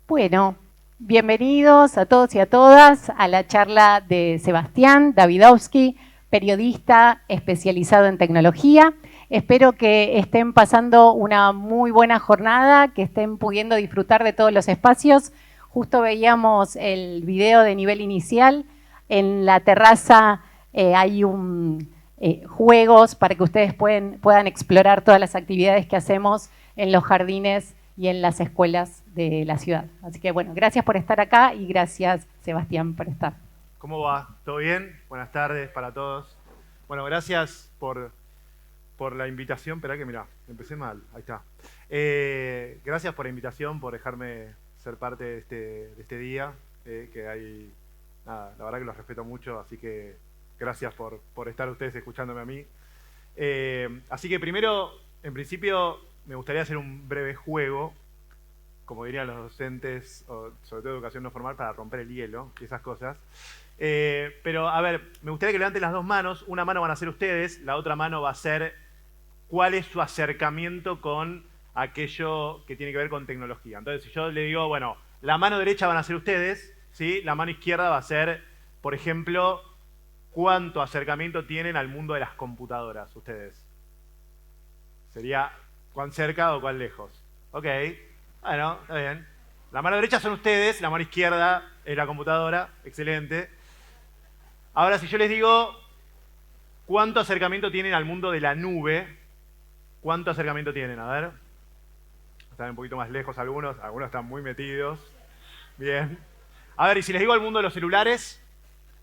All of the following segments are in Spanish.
Bueno, bienvenidos a todos y a todas a la charla de Sebastián Davidovsky, periodista especializado en tecnología. Espero que estén pasando una muy buena jornada, que estén pudiendo disfrutar de todos los espacios. Justo veíamos el video de nivel inicial. En la terraza hay juegos para que ustedes puedan explorar todas las actividades que hacemos en los jardines y en las escuelas de la ciudad. Así que bueno, gracias por estar acá y gracias, Sebastián, por estar. ¿Cómo va? ¿Todo bien? Buenas tardes para todos. Bueno, gracias por la invitación. Esperá que mirá, empecé mal. Ahí está. Gracias por la invitación, por dejarme ser parte de este día. Que hay, nada, la verdad que los respeto mucho, así que gracias por estar ustedes escuchándome a mí. Así que primero, en principio, me gustaría hacer un breve juego, como dirían los docentes, o sobre todo educación no formal, para romper el hielo y esas cosas. Pero, a ver, me gustaría que levanten las dos manos. Una mano van a ser ustedes, la otra mano va a ser cuál es su acercamiento con aquello que tiene que ver con tecnología. Entonces, si yo le digo, bueno, la mano derecha van a ser ustedes, ¿sí? La mano izquierda va a ser, por ejemplo, cuánto acercamiento tienen al mundo de las computadoras ustedes. Sería cuán cerca o cuán lejos. Ok, bueno, está bien. La mano derecha son ustedes, la mano izquierda es la computadora. Excelente. Ahora, si yo les digo cuánto acercamiento tienen al mundo de la nube, ¿cuánto acercamiento tienen? A ver. Están un poquito más lejos algunos están muy metidos. Bien. A ver, y si les digo al mundo de los celulares,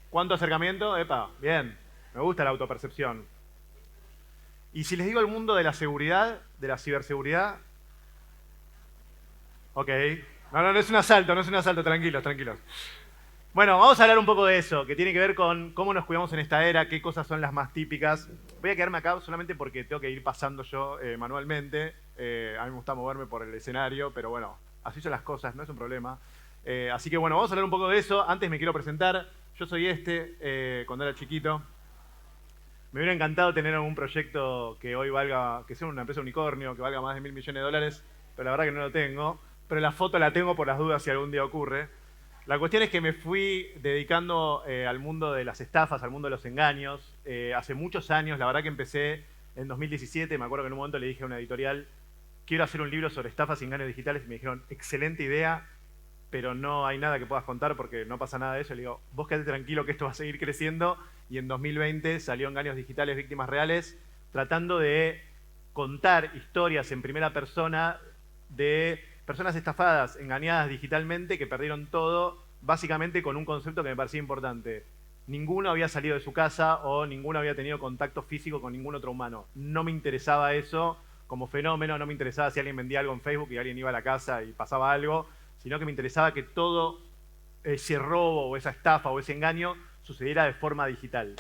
¿cuánto acercamiento? Epa, bien. Me gusta la autopercepción. Y si les digo el mundo de la seguridad, de la ciberseguridad. Ok. No es un asalto, tranquilos, tranquilos. Bueno, vamos a hablar un poco de eso, que tiene que ver con cómo nos cuidamos en esta era, qué cosas son las más típicas. Voy a quedarme acá solamente porque tengo que ir pasando yo manualmente. A mí me gusta moverme por el escenario, pero bueno, así son las cosas, no es un problema. Así que bueno, vamos a hablar un poco de eso. Antes me quiero presentar. Yo soy cuando era chiquito. Me hubiera encantado tener algún proyecto que hoy valga, que sea una empresa unicornio, que valga más de $1.000 millones, pero la verdad que no lo tengo. Pero la foto la tengo por las dudas si algún día ocurre. La cuestión es que me fui dedicando al mundo de las estafas, al mundo de los engaños. Hace muchos años, la verdad que empecé en 2017, me acuerdo que en un momento le dije a una editorial, quiero hacer un libro sobre estafas y engaños digitales, y me dijeron, excelente idea, pero no hay nada que puedas contar porque no pasa nada de eso. Le digo, vos quedate tranquilo que esto va a seguir creciendo. Y en 2020 salió Engaños Digitales, Víctimas Reales, tratando de contar historias en primera persona de personas estafadas, engañadas digitalmente, que perdieron todo, básicamente con un concepto que me parecía importante. Ninguno había salido de su casa o ninguno había tenido contacto físico con ningún otro humano. No me interesaba eso como fenómeno, no me interesaba si alguien vendía algo en Facebook y alguien iba a la casa y pasaba algo, sino que me interesaba que todo ese robo o esa estafa o ese engaño sucediera de forma digital.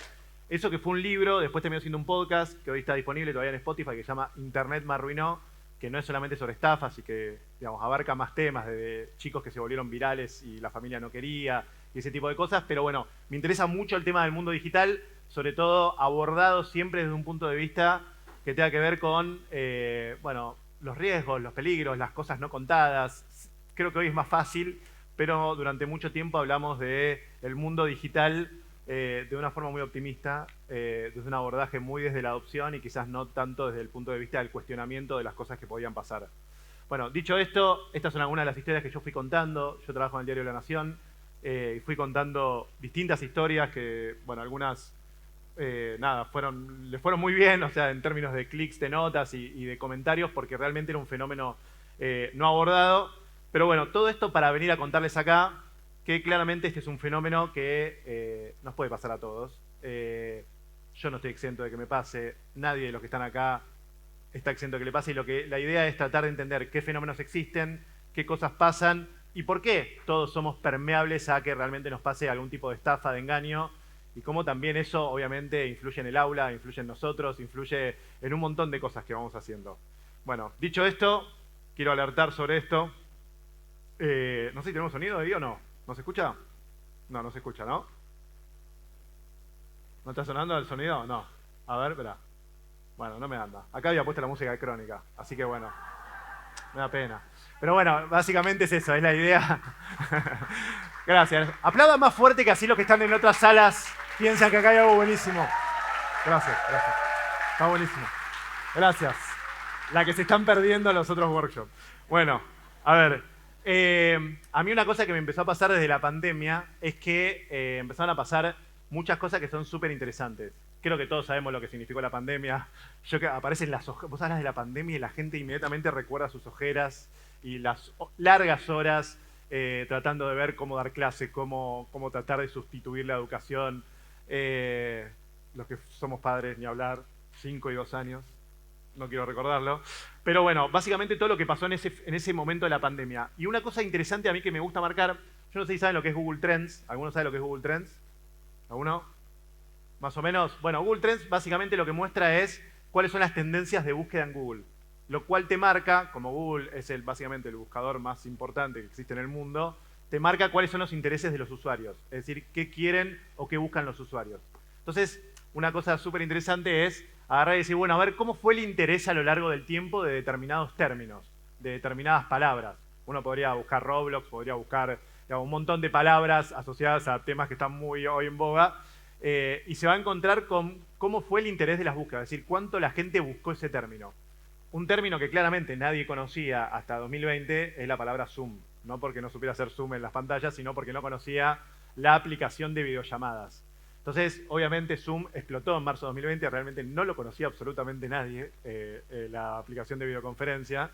Eso que fue un libro, después terminó siendo un podcast que hoy está disponible todavía en Spotify, que se llama Internet me arruinó, que no es solamente sobre estafas y que, digamos, abarca más temas de chicos que se volvieron virales y la familia no quería y ese tipo de cosas. Pero bueno, me interesa mucho el tema del mundo digital, sobre todo abordado siempre desde un punto de vista que tenga que ver con, bueno, los riesgos, los peligros, las cosas no contadas. Creo que hoy es más fácil, pero durante mucho tiempo hablamos del mundo digital de una forma muy optimista, desde un abordaje muy desde la adopción y quizás no tanto desde el punto de vista del cuestionamiento de las cosas que podían pasar. Bueno, dicho esto, estas son algunas de las historias que yo fui contando. Yo trabajo en el diario La Nación y fui contando distintas historias que, bueno, algunas, nada, le fueron muy bien, o sea, en términos de clics, de notas y de comentarios, porque realmente era un fenómeno no abordado. Pero bueno, todo esto para venir a contarles acá que claramente este es un fenómeno que nos puede pasar a todos. Yo no estoy exento de que me pase, nadie de los que están acá está exento de que le pase, y la idea es tratar de entender qué fenómenos existen, qué cosas pasan y por qué todos somos permeables a que realmente nos pase algún tipo de estafa, de engaño, y cómo también eso obviamente influye en el aula, influye en nosotros, influye en un montón de cosas que vamos haciendo. Bueno, dicho esto, quiero alertar sobre esto. No sé si tenemos sonido ahí o no. ¿No se escucha? No, no se escucha, ¿no? ¿No está sonando el sonido? No. A ver, espera. Bueno, no me anda. Acá había puesto la música de Crónica, así que bueno. Me da pena. Pero bueno, básicamente es eso, es la idea. Gracias. Aplaudan más fuerte que así los que están en otras salas piensan que acá hay algo buenísimo. Gracias, gracias. Está buenísimo. Gracias. La que se están perdiendo los otros workshops. Bueno, a ver. A mí una cosa que me empezó a pasar desde la pandemia es que empezaron a pasar muchas cosas que son súper interesantes. Creo que todos sabemos lo que significó la pandemia. Aparecen las ojeras. Vos hablas de la pandemia y la gente inmediatamente recuerda sus ojeras y las largas horas tratando de ver cómo dar clase, cómo tratar de sustituir la educación. Los que somos padres, ni hablar, 5 y 2 años. No quiero recordarlo. Pero bueno, básicamente todo lo que pasó en ese momento de la pandemia. Y una cosa interesante a mí que me gusta marcar, yo no sé si saben lo que es Google Trends. ¿Alguno sabe lo que es Google Trends? ¿Alguno? Más o menos. Bueno, Google Trends básicamente lo que muestra es cuáles son las tendencias de búsqueda en Google. Lo cual te marca, como Google es básicamente el buscador más importante que existe en el mundo, te marca cuáles son los intereses de los usuarios. Es decir, qué quieren o qué buscan los usuarios. Entonces, una cosa súper interesante es agarrar y decir, bueno, a ver, ¿cómo fue el interés a lo largo del tiempo de determinados términos, de determinadas palabras? Uno podría buscar Roblox, podría buscar un montón de palabras asociadas a temas que están muy hoy en boga, y se va a encontrar con cómo fue el interés de las búsquedas, es decir, cuánto la gente buscó ese término. Un término que claramente nadie conocía hasta 2020 es la palabra Zoom. No porque no supiera hacer Zoom en las pantallas, sino porque no conocía la aplicación de videollamadas. Entonces, obviamente, Zoom explotó en marzo de 2020, realmente no lo conocía absolutamente nadie, la aplicación de videoconferencia.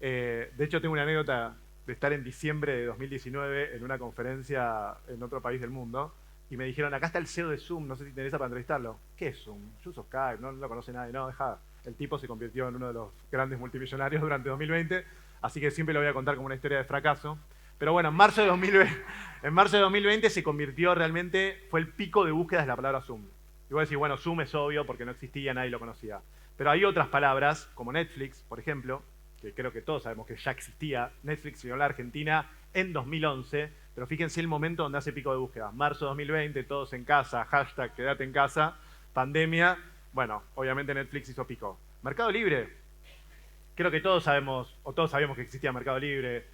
De hecho, tengo una anécdota de estar en diciembre de 2019 en una conferencia en otro país del mundo, y me dijeron, acá está el CEO de Zoom, no sé si te interesa para entrevistarlo. ¿Qué es Zoom? Yo uso Skype, no lo conoce nadie. No, deja. El tipo se convirtió en uno de los grandes multimillonarios durante 2020, así que siempre lo voy a contar como una historia de fracaso. Pero bueno, en marzo de 2020 se convirtió realmente, fue el pico de búsquedas de la palabra Zoom. Y voy a decir, bueno, Zoom es obvio porque no existía, nadie lo conocía. Pero hay otras palabras, como Netflix, por ejemplo, que creo que todos sabemos que ya existía. Netflix llegó a la Argentina en 2011, pero fíjense el momento donde hace pico de búsqueda. Marzo de 2020, todos en casa, hashtag quédate en casa, pandemia. Bueno, obviamente Netflix hizo pico. Mercado Libre. Creo que todos sabemos, o todos sabíamos que existía Mercado Libre,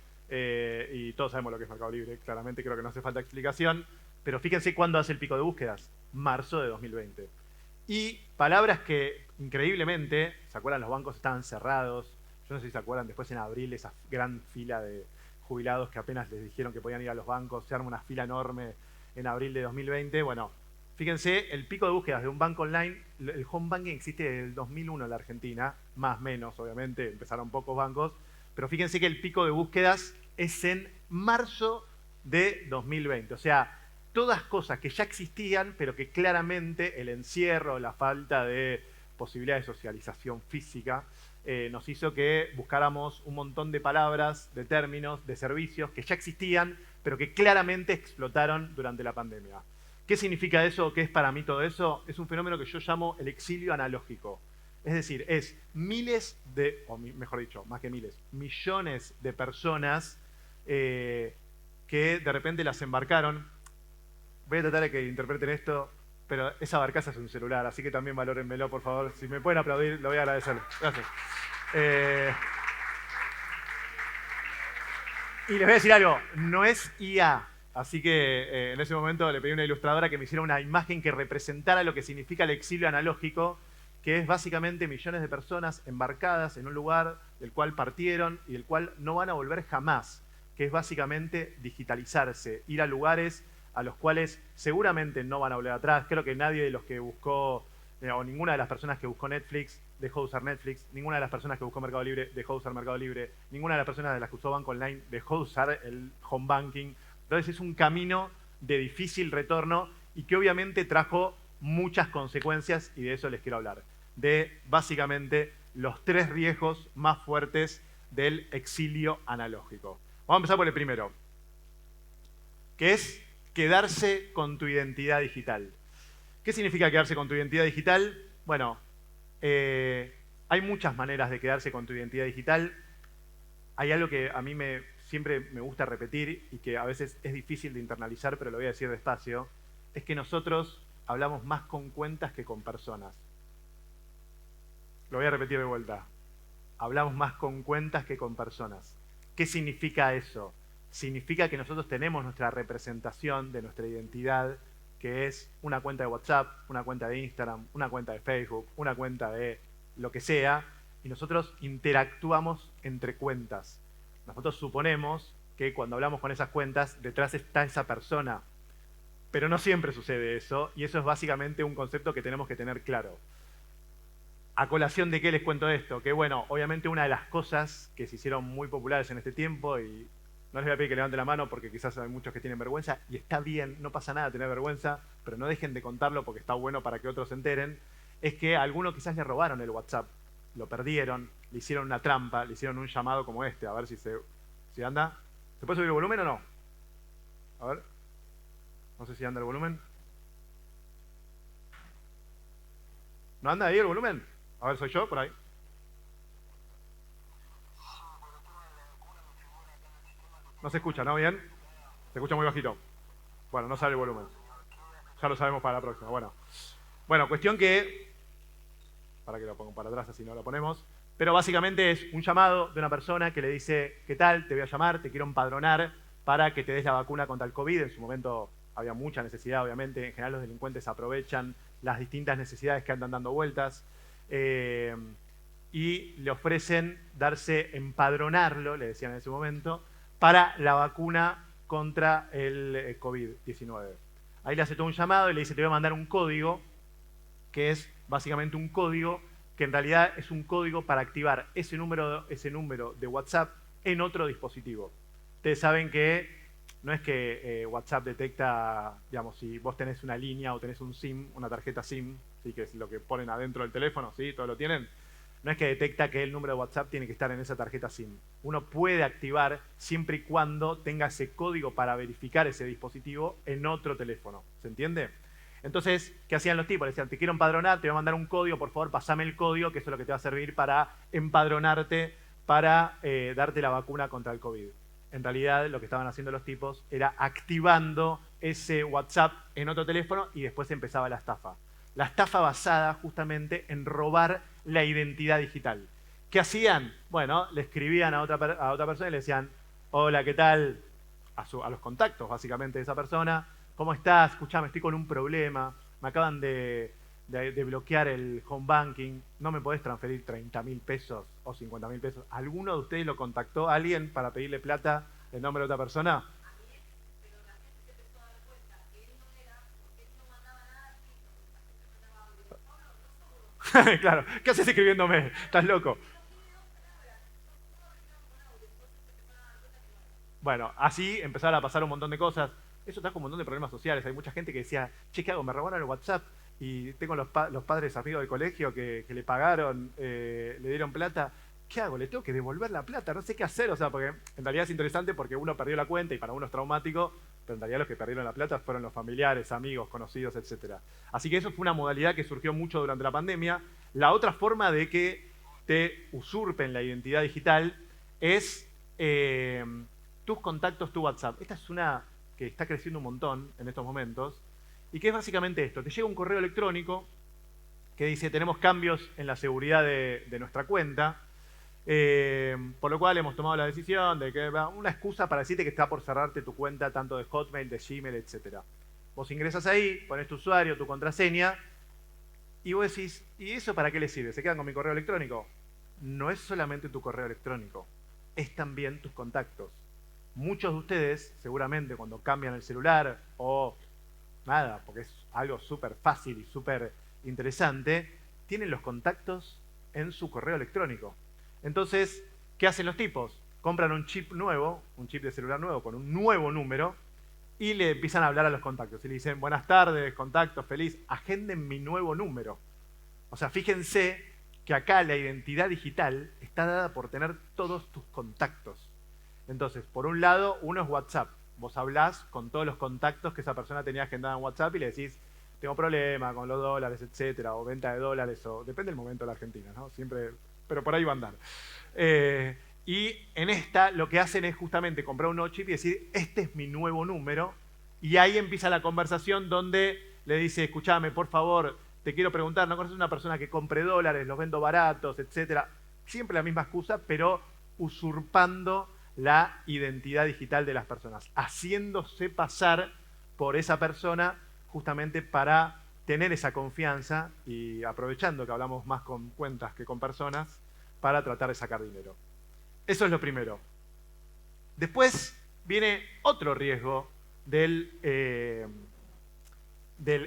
y todos sabemos lo que es Mercado Libre, claramente creo que no hace falta explicación, pero fíjense cuándo hace el pico de búsquedas, marzo de 2020. Y palabras que, increíblemente, ¿se acuerdan? Los bancos estaban cerrados, yo no sé si se acuerdan, después en abril esa gran fila de jubilados que apenas les dijeron que podían ir a los bancos, se arma una fila enorme en abril de 2020, bueno, fíjense, el pico de búsquedas de un banco online, el home banking existe desde el 2001 en la Argentina, más o menos, obviamente, empezaron pocos bancos, pero fíjense que el pico de búsquedas es en marzo de 2020. O sea, todas cosas que ya existían, pero que claramente el encierro, la falta de posibilidad de socialización física, nos hizo que buscáramos un montón de palabras, de términos, de servicios que ya existían, pero que claramente explotaron durante la pandemia. ¿Qué significa eso? ¿Qué es para mí todo eso? Es un fenómeno que yo llamo el exilio analógico. Es decir, es miles de, o mejor dicho, más que miles, millones de personas que de repente las embarcaron. Voy a tratar de que interpreten esto, pero esa barcaza es un celular, así que también valórenmelo, por favor. Si me pueden aplaudir, lo voy a agradecer. Gracias. Y les voy a decir algo, no es IA. Así que en ese momento le pedí a una ilustradora que me hiciera una imagen que representara lo que significa el exilio analógico, que es básicamente millones de personas embarcadas en un lugar del cual partieron y del cual no van a volver jamás, que es básicamente digitalizarse, ir a lugares a los cuales seguramente no van a volver atrás. Creo que nadie de los que buscó, o ninguna de las personas que buscó Netflix, dejó de usar Netflix, ninguna de las personas que buscó Mercado Libre, dejó de usar Mercado Libre, ninguna de las personas de las que usó Banco Online, dejó de usar el home banking. Entonces es un camino de difícil retorno y que obviamente trajo muchas consecuencias, y de eso les quiero hablar. De básicamente los 3 riesgos más fuertes del exilio analógico. Vamos a empezar por el primero, que es quedarse con tu identidad digital. ¿Qué significa quedarse con tu identidad digital? Bueno, hay muchas maneras de quedarse con tu identidad digital. Hay algo que a mí siempre me gusta repetir y que a veces es difícil de internalizar, pero lo voy a decir despacio, es que nosotros hablamos más con cuentas que con personas. Lo voy a repetir de vuelta. hablamos más con cuentas que con personas. ¿Qué significa eso? Significa que nosotros tenemos nuestra representación de nuestra identidad, que es una cuenta de WhatsApp, una cuenta de Instagram, una cuenta de Facebook, una cuenta de lo que sea, y nosotros interactuamos entre cuentas. Nosotros suponemos que cuando hablamos con esas cuentas, detrás está esa persona. Pero no siempre sucede eso, y eso es básicamente un concepto que tenemos que tener claro. ¿A colación de qué les cuento esto? Que bueno, obviamente una de las cosas que se hicieron muy populares en este tiempo, y no les voy a pedir que levanten la mano porque quizás hay muchos que tienen vergüenza, y está bien, no pasa nada tener vergüenza, pero no dejen de contarlo porque está bueno para que otros se enteren, es que a alguno quizás le robaron el WhatsApp, lo perdieron, le hicieron una trampa, le hicieron un llamado como este, a ver si anda. ¿Se puede subir el volumen o no? A ver. No sé si anda el volumen. ¿No anda ahí el volumen? A ver, ¿soy yo por ahí? No se escucha, ¿no? ¿Bien? Se escucha muy bajito. Bueno, no sale el volumen. Ya lo sabemos para la próxima. Bueno, cuestión que... Para que lo pongo para atrás, así no lo ponemos. Pero básicamente es un llamado de una persona que le dice, ¿qué tal? Te voy a llamar, te quiero empadronar para que te des la vacuna contra el COVID. En su momento había mucha necesidad, obviamente. En general los delincuentes aprovechan las distintas necesidades que andan dando vueltas. Y le ofrecen empadronarlo, le decían en ese momento, para la vacuna contra el COVID-19. Ahí le hace todo un llamado y le dice, te voy a mandar un código, que es básicamente un código que en realidad es un código para activar ese número de WhatsApp en otro dispositivo. Ustedes saben que no es que WhatsApp detecta, digamos, si vos tenés una línea o tenés un SIM, una tarjeta SIM, ¿sí? Que es lo que ponen adentro del teléfono, ¿sí? Todos lo tienen. No es que detecta que el número de WhatsApp tiene que estar en esa tarjeta SIM. Uno puede activar siempre y cuando tenga ese código para verificar ese dispositivo en otro teléfono. ¿Se entiende? Entonces, ¿qué hacían los tipos? Le decían, te quiero empadronar, te voy a mandar un código, por favor, pasame el código, que eso es lo que te va a servir para empadronarte, para darte la vacuna contra el COVID. En realidad, lo que estaban haciendo los tipos era activando ese WhatsApp en otro teléfono y después empezaba la estafa. La estafa basada justamente en robar la identidad digital. ¿Qué hacían? Bueno, le escribían a otra persona y le decían, hola, ¿qué tal? A los contactos, básicamente, de esa persona. ¿Cómo estás? Escuchame, estoy con un problema. Me acaban de bloquear el home banking. ¿No me podés transferir 30.000 pesos o 50.000 pesos? ¿Alguno de ustedes lo contactó a alguien para pedirle plata en nombre de otra persona? Claro, ¿qué haces escribiéndome? ¿Estás loco? Bueno, así empezaron a pasar un montón de cosas. Eso trajo un montón de problemas sociales. Hay mucha gente que decía, che, ¿qué hago? Me robaron el WhatsApp y tengo los padres amigos del colegio que le pagaron, le dieron plata. ¿Qué hago? Le tengo que devolver la plata, no sé qué hacer. O sea, porque en realidad es interesante porque uno perdió la cuenta y para uno es traumático, pero en realidad los que perdieron la plata fueron los familiares, amigos, conocidos, etc. Así que eso fue una modalidad que surgió mucho durante la pandemia. La otra forma de que te usurpen la identidad digital es tus contactos, tu WhatsApp. Esta es una que está creciendo un montón en estos momentos y que es básicamente esto. Te llega un correo electrónico que dice tenemos cambios en la seguridad de nuestra cuenta, por lo cual hemos tomado la decisión de que una excusa para decirte que está por cerrarte tu cuenta tanto de Hotmail, de Gmail, etc. Vos ingresas ahí, pones tu usuario, tu contraseña y vos decís, ¿y eso para qué les sirve? ¿Se quedan con mi correo electrónico? No es solamente tu correo electrónico, es también tus contactos. Muchos de ustedes, seguramente, cuando cambian el celular o nada, porque es algo súper fácil y súper interesante, tienen los contactos en su correo electrónico. Entonces, ¿qué hacen los tipos? Compran un chip nuevo, un chip de celular nuevo con un nuevo número y le empiezan a hablar a los contactos. Y le dicen, buenas tardes, contactos, feliz, agenden mi nuevo número. O sea, fíjense que acá la identidad digital está dada por tener todos tus contactos. Entonces, por un lado, uno es WhatsApp. Vos hablás con todos los contactos que esa persona tenía agendada en WhatsApp y le decís, tengo problema con los dólares, etcétera, o venta de dólares, o depende del momento de la Argentina, ¿no? Siempre, pero por ahí va a andar. Y en esta lo que hacen es justamente comprar un nuevo chip y decir, este es mi nuevo número, y ahí empieza la conversación donde le dice, escuchame, por favor, te quiero preguntar, ¿no conoces una persona que compre dólares, los vendo baratos, etcétera? siempre la misma excusa, pero usurpando la identidad digital de las personas, haciéndose pasar por esa persona justamente para tener esa confianza y aprovechando que hablamos más con cuentas que con personas para tratar de sacar dinero. Eso es lo primero. Después viene otro riesgo del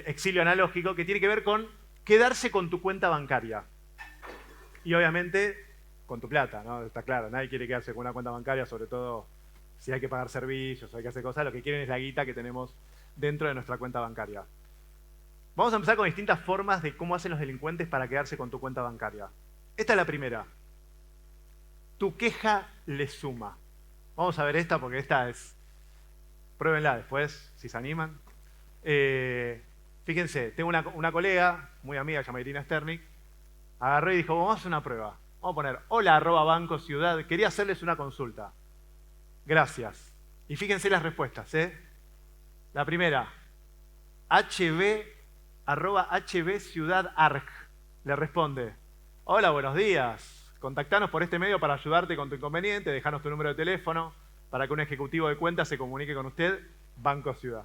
exilio analógico que tiene que ver con quedarse con tu cuenta bancaria. Y obviamente con tu plata, ¿no? Está claro, nadie quiere quedarse con una cuenta bancaria, sobre todo si hay que pagar servicios o hay que hacer cosas, lo que quieren es la guita que tenemos dentro de nuestra cuenta bancaria. Vamos a empezar con distintas formas de cómo hacen los delincuentes para quedarse con tu cuenta bancaria. Esta es la primera. Tu queja le suma. Vamos a ver esta porque esta es... Pruébenla después, si se animan. Fíjense, tengo una colega, muy amiga, se llama Irina Sternik, agarró y dijo, vamos a hacer una prueba. Vamos a poner, hola, @Banco Ciudad, quería hacerles una consulta. Gracias. Y fíjense las respuestas, ¿eh? La primera, @HB Ciudad Arg, le responde, hola, buenos días, contactanos por este medio para ayudarte con tu inconveniente, dejanos tu número de teléfono para que un ejecutivo de cuenta se comunique con usted, Banco Ciudad.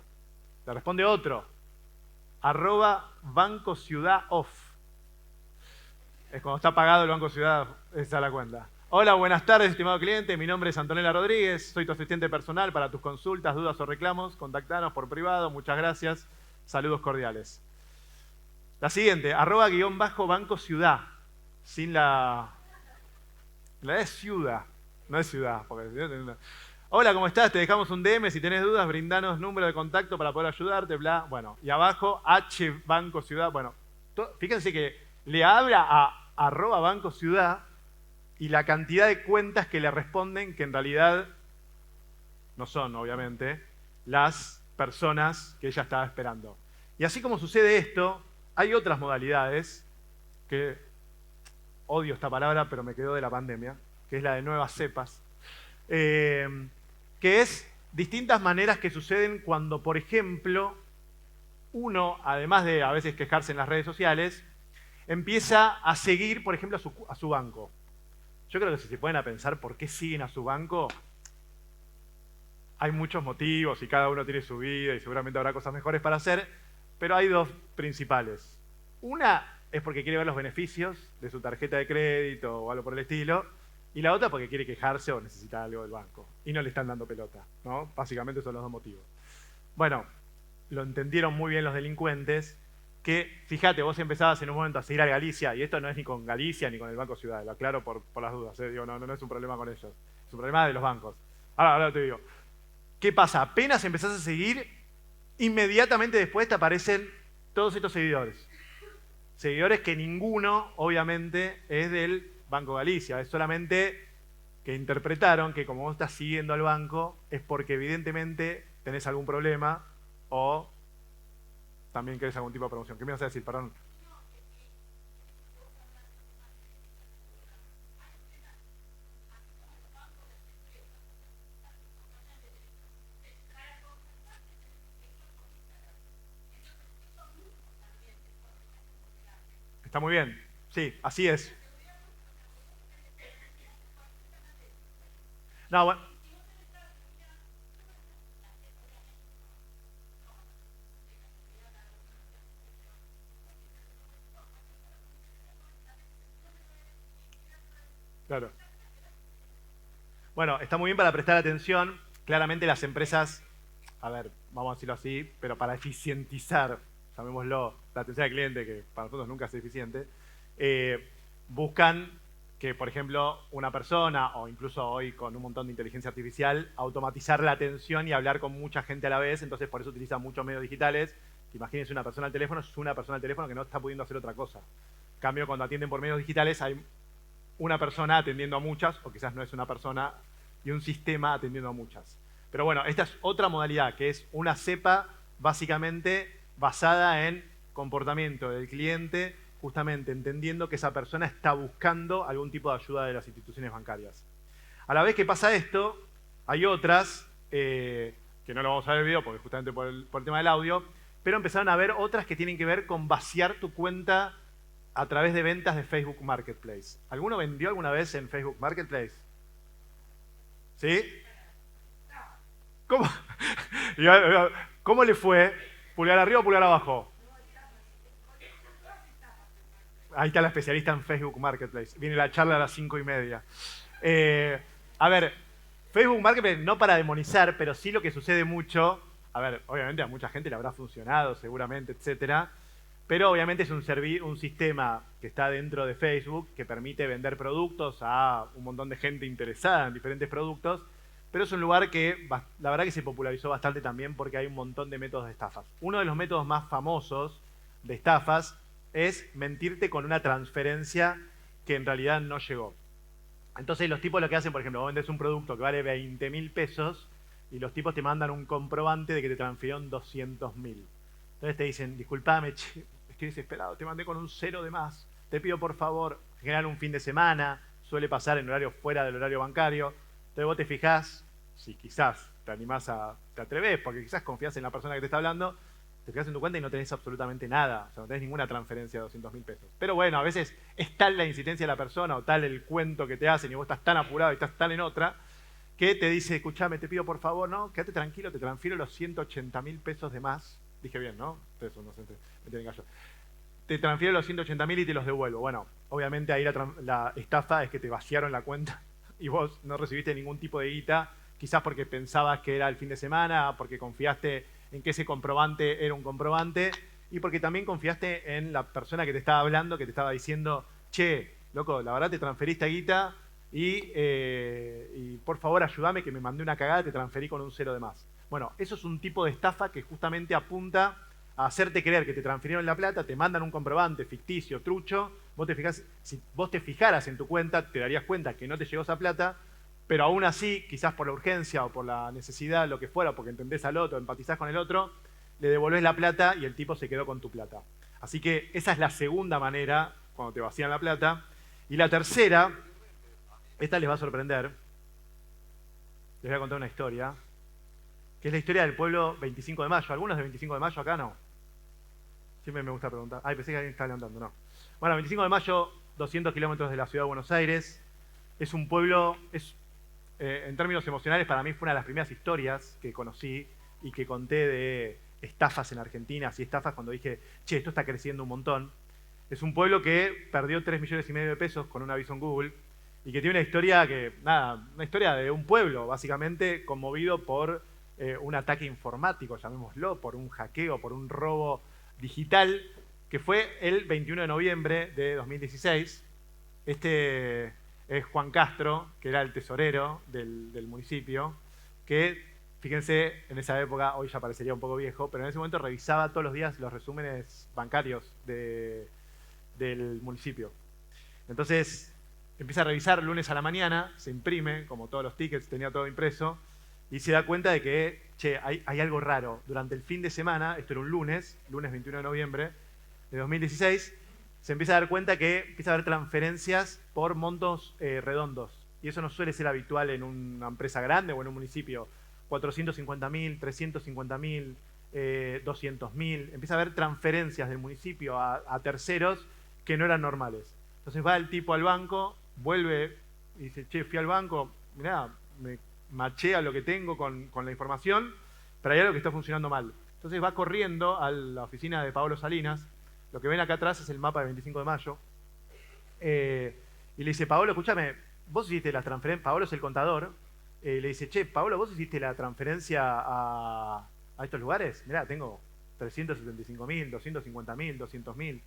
Le responde otro, @Banco Ciudad Off. Es cuando está pagado el Banco Ciudad, esa es la cuenta. Hola, buenas tardes, estimado cliente. Mi nombre es Antonella Rodríguez. Soy tu asistente personal para tus consultas, dudas o reclamos. Contactanos por privado. Muchas gracias. Saludos cordiales. La siguiente, @Banco Ciudad. Sin la es ciudad. No es ciudad. Hola, ¿cómo estás? Te dejamos un DM. Si tenés dudas, brindanos número de contacto para poder ayudarte. Bla. Bueno, y abajo, Banco Ciudad. Bueno, fíjense que le habla a @Banco Ciudad y la cantidad de cuentas que le responden que en realidad no son, obviamente, las personas que ella estaba esperando. Y así como sucede esto, hay otras modalidades que, odio esta palabra, pero me quedó de la pandemia, que es la de nuevas cepas, que es distintas maneras que suceden cuando, por ejemplo, uno, además de a veces quejarse en las redes sociales, empieza a seguir, por ejemplo, a su banco. Yo creo que si se pueden a pensar por qué siguen a su banco, hay muchos motivos y cada uno tiene su vida y seguramente habrá cosas mejores para hacer, pero hay dos principales. Una es porque quiere ver los beneficios de su tarjeta de crédito o algo por el estilo, y la otra porque quiere quejarse o necesita algo del banco y no le están dando pelota, ¿no? Básicamente son los dos motivos. Bueno, lo entendieron muy bien los delincuentes, que, fíjate, vos empezabas en un momento a seguir a Galicia, y esto no es ni con Galicia ni con el Banco Ciudad, lo aclaro por las dudas, ¿eh? Digo, no es un problema con ellos, es un problema de los bancos. Ahora te digo, ¿qué pasa? Apenas empezás a seguir, inmediatamente después te aparecen todos estos seguidores. Seguidores que ninguno, obviamente, es del Banco Galicia, es solamente que interpretaron que como vos estás siguiendo al banco, es porque evidentemente tenés algún problema o también querés algún tipo de promoción. ¿Qué me vas a decir? Perdón. Está muy bien. Sí, así es. No, bueno. Claro. Bueno, está muy bien para prestar atención. Claramente las empresas, a ver, vamos a decirlo así, pero para eficientizar, llamémoslo, la atención al cliente, que para nosotros nunca es eficiente, buscan que, por ejemplo, una persona, o incluso hoy con un montón de inteligencia artificial, automatizar la atención y hablar con mucha gente a la vez, entonces por eso utilizan muchos medios digitales. Imagínense una persona al teléfono, es una persona al teléfono que no está pudiendo hacer otra cosa. En cambio, cuando atienden por medios digitales, hay una persona atendiendo a muchas, o quizás no es una persona, y un sistema atendiendo a muchas. Pero bueno, esta es otra modalidad, que es una cepa básicamente basada en comportamiento del cliente, justamente entendiendo que esa persona está buscando algún tipo de ayuda de las instituciones bancarias. A la vez que pasa esto, hay otras, que no lo vamos a ver en el video porque justamente por el tema del audio, pero empezaron a ver otras que tienen que ver con vaciar tu cuenta a través de ventas de Facebook Marketplace. ¿Alguno vendió alguna vez en Facebook Marketplace? ¿Sí? ¿Cómo? ¿Cómo le fue? ¿Pulgar arriba o pulgar abajo? Ahí está la especialista en Facebook Marketplace. Viene la charla a las 5:30. A ver, Facebook Marketplace no para demonizar, pero sí lo que sucede mucho. A ver, obviamente a mucha gente le habrá funcionado, seguramente, etcétera. Pero obviamente es un sistema que está dentro de Facebook que permite vender productos a un montón de gente interesada en diferentes productos. Pero es un lugar que la verdad que se popularizó bastante también porque hay un montón de métodos de estafas. Uno de los métodos más famosos de estafas es mentirte con una transferencia que en realidad no llegó. Entonces los tipos lo que hacen, por ejemplo, vos vendés un producto que vale 20.000 pesos y los tipos te mandan un comprobante de que te transfirieron 200.000. Entonces te dicen, disculpame, estoy desesperado, te mandé con un 0 de más, te pido por favor, generar un fin de semana, suele pasar en horario fuera del horario bancario. Entonces vos te fijás, si quizás te atreves, porque quizás confías en la persona que te está hablando, te fijas en tu cuenta y no tenés absolutamente nada, o sea, no tenés ninguna transferencia de 200.000 pesos. Pero bueno, a veces es tal la insistencia de la persona o tal el cuento que te hacen y vos estás tan apurado y estás tan en otra, que te dice, escuchame, te pido por favor, no, quédate tranquilo, te transfiero los 180.000 pesos de más. Dije bien, ¿no? Eso no sé, me tienen gallo. Te transfiero los 180.000 y te los devuelvo. Bueno, obviamente ahí la estafa es que te vaciaron la cuenta y vos no recibiste ningún tipo de guita, quizás porque pensabas que era el fin de semana, porque confiaste en que ese comprobante era un comprobante y porque también confiaste en la persona que te estaba hablando, que te estaba diciendo, che, loco, la verdad te transferiste guita y por favor ayúdame que me mandé una cagada, te transferí con un 0 de más. Bueno, eso es un tipo de estafa que justamente apunta a hacerte creer que te transfirieron la plata, te mandan un comprobante ficticio, trucho, si vos te fijaras en tu cuenta, te darías cuenta que no te llegó esa plata, pero aún así, quizás por la urgencia o por la necesidad, lo que fuera, porque entendés al otro, empatizás con el otro, le devolvés la plata y el tipo se quedó con tu plata. Así que esa es la segunda manera, cuando te vacían la plata. Y la tercera, esta les va a sorprender, les voy a contar una historia, que es la historia del pueblo 25 de mayo. ¿Algunos de 25 de mayo acá no? Siempre me gusta preguntar. Ay, pensé que alguien estaba levantando, no. Bueno, 25 de mayo, 200 kilómetros de la ciudad de Buenos Aires. Es un pueblo, en términos emocionales, para mí fue una de las primeras historias que conocí y que conté de estafas en Argentina, así estafas cuando dije, che, esto está creciendo un montón. Es un pueblo que perdió 3,5 millones de pesos con un aviso en Google y que tiene una historia una historia de un pueblo, básicamente, conmovido por un ataque informático, llamémoslo, por un hackeo, por un robo digital, que fue el 21 de noviembre de 2016. Este es Juan Castro, que era el tesorero del municipio, que, fíjense, en esa época, hoy ya parecería un poco viejo, pero en ese momento revisaba todos los días los resúmenes bancarios del municipio. Entonces, empieza a revisar lunes a la mañana, se imprime, como todos los tickets, tenía todo impreso, y se da cuenta de que, che, hay algo raro. Durante el fin de semana, esto era un lunes 21 de noviembre de 2016, se empieza a dar cuenta que empieza a haber transferencias por montos redondos. Y eso no suele ser habitual en una empresa grande o en un municipio. 450.000, 350.000, 200.000. Empieza a haber transferencias del municipio a terceros que no eran normales. Entonces va el tipo al banco, vuelve y dice, che, fui al banco, mirá, me machea lo que tengo con la información, pero hay algo que está funcionando mal. Entonces va corriendo a la oficina de Paolo Salinas. Lo que ven acá atrás es el mapa de 25 de mayo. Y le dice, Paolo, escúchame, vos hiciste la transferencia, Paolo es el contador, le dice, che, Paolo, vos hiciste la transferencia a estos lugares. Mirá, tengo 375.000, 250.000, 200.000.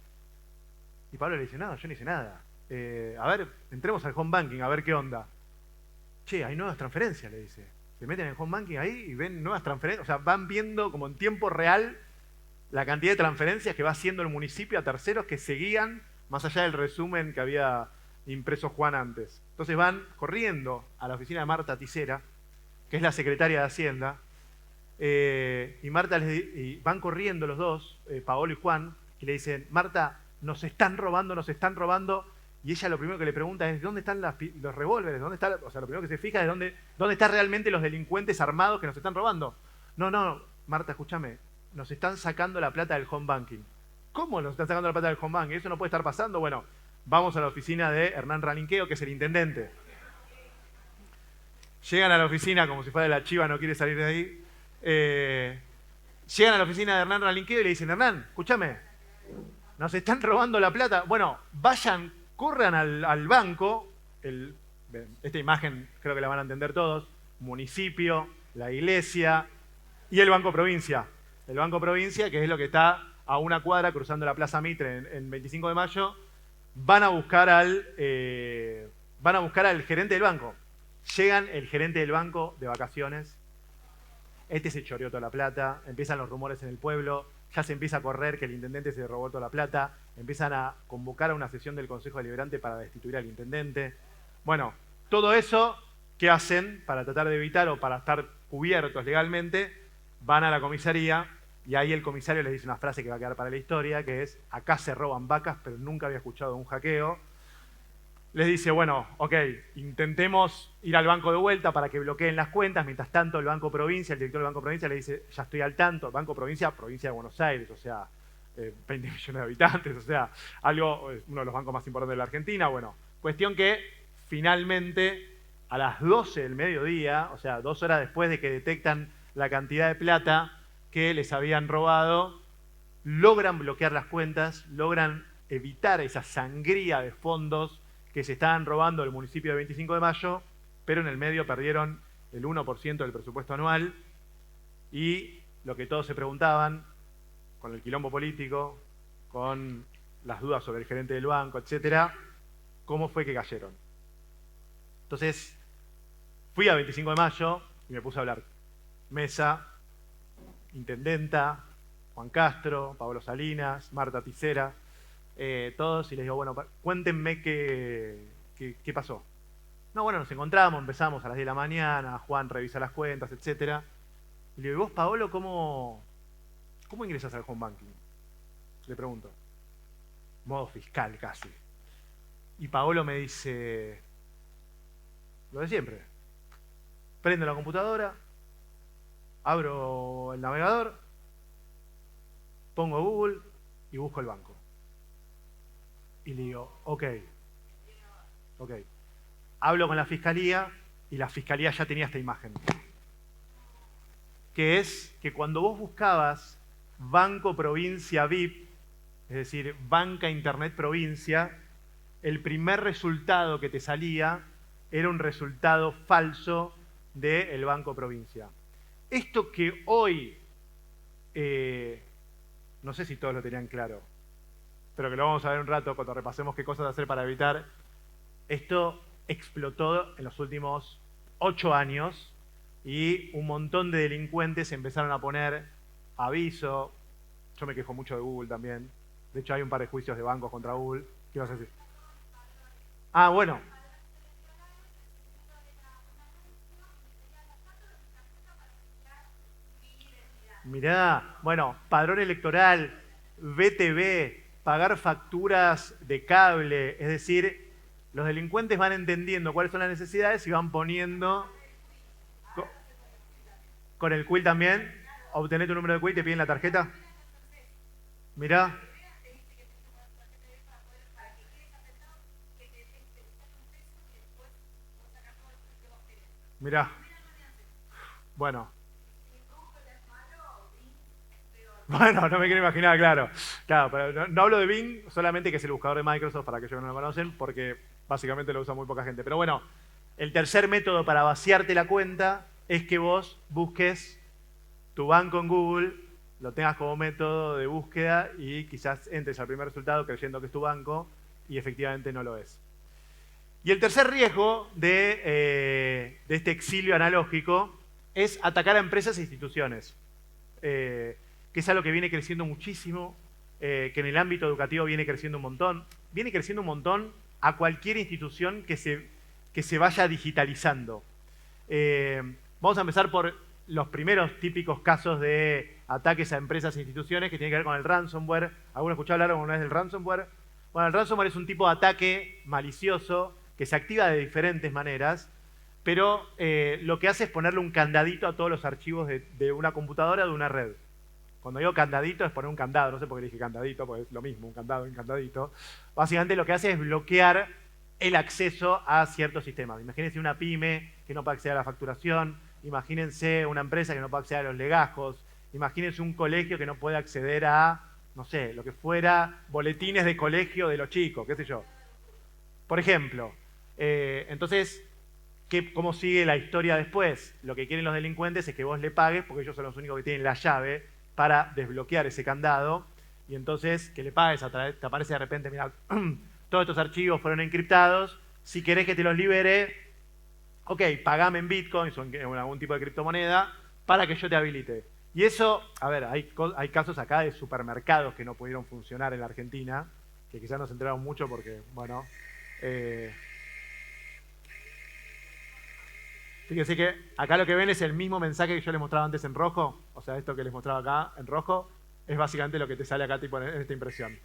Y Paolo le dice, no, yo no hice nada. A ver, entremos al home banking, a ver qué onda. Che, hay nuevas transferencias, le dice. Se meten en home banking ahí y ven nuevas transferencias. O sea, van viendo como en tiempo real la cantidad de transferencias que va haciendo el municipio a terceros que seguían más allá del resumen que había impreso Juan antes. Entonces van corriendo a la oficina de Marta Tisera, que es la secretaria de Hacienda, y van corriendo los dos, Paolo y Juan, y le dicen, Marta, nos están robando, y ella lo primero que le pregunta es, ¿dónde están los revólveres? ¿Dónde está? O sea, lo primero que se fija es dónde están realmente los delincuentes armados que nos están robando. No, Marta, escúchame, nos están sacando la plata del home banking. ¿Cómo nos están sacando la plata del home bank? ¿Eso no puede estar pasando? Bueno, vamos a la oficina de Hernán Ralinqueo, que es el intendente. Llegan a la oficina como si fuera de la chiva, no quiere salir de ahí. Llegan a la oficina de Hernán Ralinqueo y le dicen, Hernán, escúchame, nos están robando la plata. Bueno, vayan, corran al banco. Esta imagen creo que la van a entender todos. Municipio, la iglesia y el Banco Provincia. El Banco Provincia, que es lo que está a una cuadra cruzando la Plaza Mitre en 25 de mayo, van a buscar al gerente del banco. Llegan el gerente del banco de vacaciones. Este se choreó toda la plata. Empiezan los rumores en el pueblo. Ya se empieza a correr que el intendente se robó toda la plata. Empiezan a convocar a una sesión del Consejo Deliberante para destituir al intendente. Bueno, todo eso, ¿qué hacen para tratar de evitar o para estar cubiertos legalmente? Van a la comisaría y ahí el comisario les dice una frase que va a quedar para la historia, que es, acá se roban vacas, pero nunca había escuchado de un hackeo. Les dice, bueno, ok, intentemos ir al banco de vuelta para que bloqueen las cuentas. Mientras tanto, el Banco Provincia, el director del Banco Provincia le dice, ya estoy al tanto. Banco Provincia, provincia de Buenos Aires, o sea, 20 millones de habitantes, o sea, uno de los bancos más importantes de la Argentina. Bueno, cuestión que finalmente a las 12 del mediodía, o sea, 2 horas después de que detectan la cantidad de plata que les habían robado, logran bloquear las cuentas, logran evitar esa sangría de fondos que se estaban robando del municipio de 25 de mayo, pero en el medio perdieron el 1% del presupuesto anual y lo que todos se preguntaban, con el quilombo político, con las dudas sobre el gerente del banco, etcétera, ¿cómo fue que cayeron? Entonces, fui a 25 de mayo y me puse a hablar. Mesa, intendenta, Juan Castro, Pablo Salinas, Marta Ticera, todos, y les digo, bueno, cuéntenme qué pasó. No, bueno, nos encontramos, empezamos a las 10 de la mañana, Juan revisa las cuentas, etcétera. Y le digo, ¿y vos, Paolo, cómo ingresás al home banking? Le pregunto. Modo fiscal, casi. Y Paolo me dice, lo de siempre. Prendo la computadora, abro el navegador, pongo Google y busco el banco. Y le digo, ok. Hablo con la fiscalía y la fiscalía ya tenía esta imagen. Que es que cuando vos buscabas Banco Provincia VIP, es decir, Banca Internet Provincia, el primer resultado que te salía era un resultado falso del Banco Provincia. Esto que hoy, no sé si todos lo tenían claro, pero que lo vamos a ver un rato cuando repasemos qué cosas hacer para evitar, esto explotó en los últimos 8 años y un montón de delincuentes empezaron a poner aviso. Yo me quejo mucho de Google también. De hecho, hay un par de juicios de bancos contra Google. ¿Qué vas a decir? Ah, bueno. Mirá, bueno, padrón electoral, BTV, pagar facturas de cable, es decir, los delincuentes van entendiendo cuáles son las necesidades y van poniendo... ¿Con el quill también? ¿Obtener tu número de quill y te piden la tarjeta? Mirá. Mirá. Bueno. Bueno, no me quiero imaginar, claro. Claro, pero no hablo de Bing, solamente que es el buscador de Microsoft, para aquellos que no lo conocen, porque básicamente lo usa muy poca gente. Pero bueno, el tercer método para vaciarte la cuenta es que vos busques tu banco en Google, lo tengas como método de búsqueda y quizás entres al primer resultado creyendo que es tu banco y efectivamente no lo es. Y el tercer riesgo de este exilio analógico es atacar a empresas e instituciones. Que es algo que viene creciendo muchísimo, que en el ámbito educativo viene creciendo un montón. Viene creciendo un montón a cualquier institución que se vaya digitalizando. Vamos a empezar por los primeros típicos casos de ataques a empresas e instituciones que tienen que ver con el ransomware. ¿Alguno escuchó hablar alguna vez del ransomware? Bueno, el ransomware es un tipo de ataque malicioso que se activa de diferentes maneras, pero lo que hace es ponerle un candadito a todos los archivos de una computadora o de una red. Cuando digo candadito es poner un candado, no sé por qué dije candadito, porque es lo mismo, un candado y un candadito. Básicamente lo que hace es bloquear el acceso a ciertos sistemas. Imagínense una pyme que no puede acceder a la facturación, imagínense una empresa que no puede acceder a los legajos, imagínense un colegio que no puede acceder a, no sé, lo que fuera, boletines de colegio de los chicos, qué sé yo. Por ejemplo, entonces, ¿cómo sigue la historia después? Lo que quieren los delincuentes es que vos le pagues, porque ellos son los únicos que tienen la llave para desbloquear ese candado, y entonces que le pagues, te aparece de repente, mira, todos estos archivos fueron encriptados, si querés que te los libere, ok, pagame en bitcoins o en algún tipo de criptomoneda para que yo te habilite. Y eso, a ver, hay casos acá de supermercados que no pudieron funcionar en la Argentina, que quizás no se enteraron mucho porque, bueno... Fíjense que acá lo que ven es el mismo mensaje que yo les mostraba antes en rojo, o sea, esto que les mostraba acá en rojo, es básicamente lo que te sale acá tipo en esta impresión.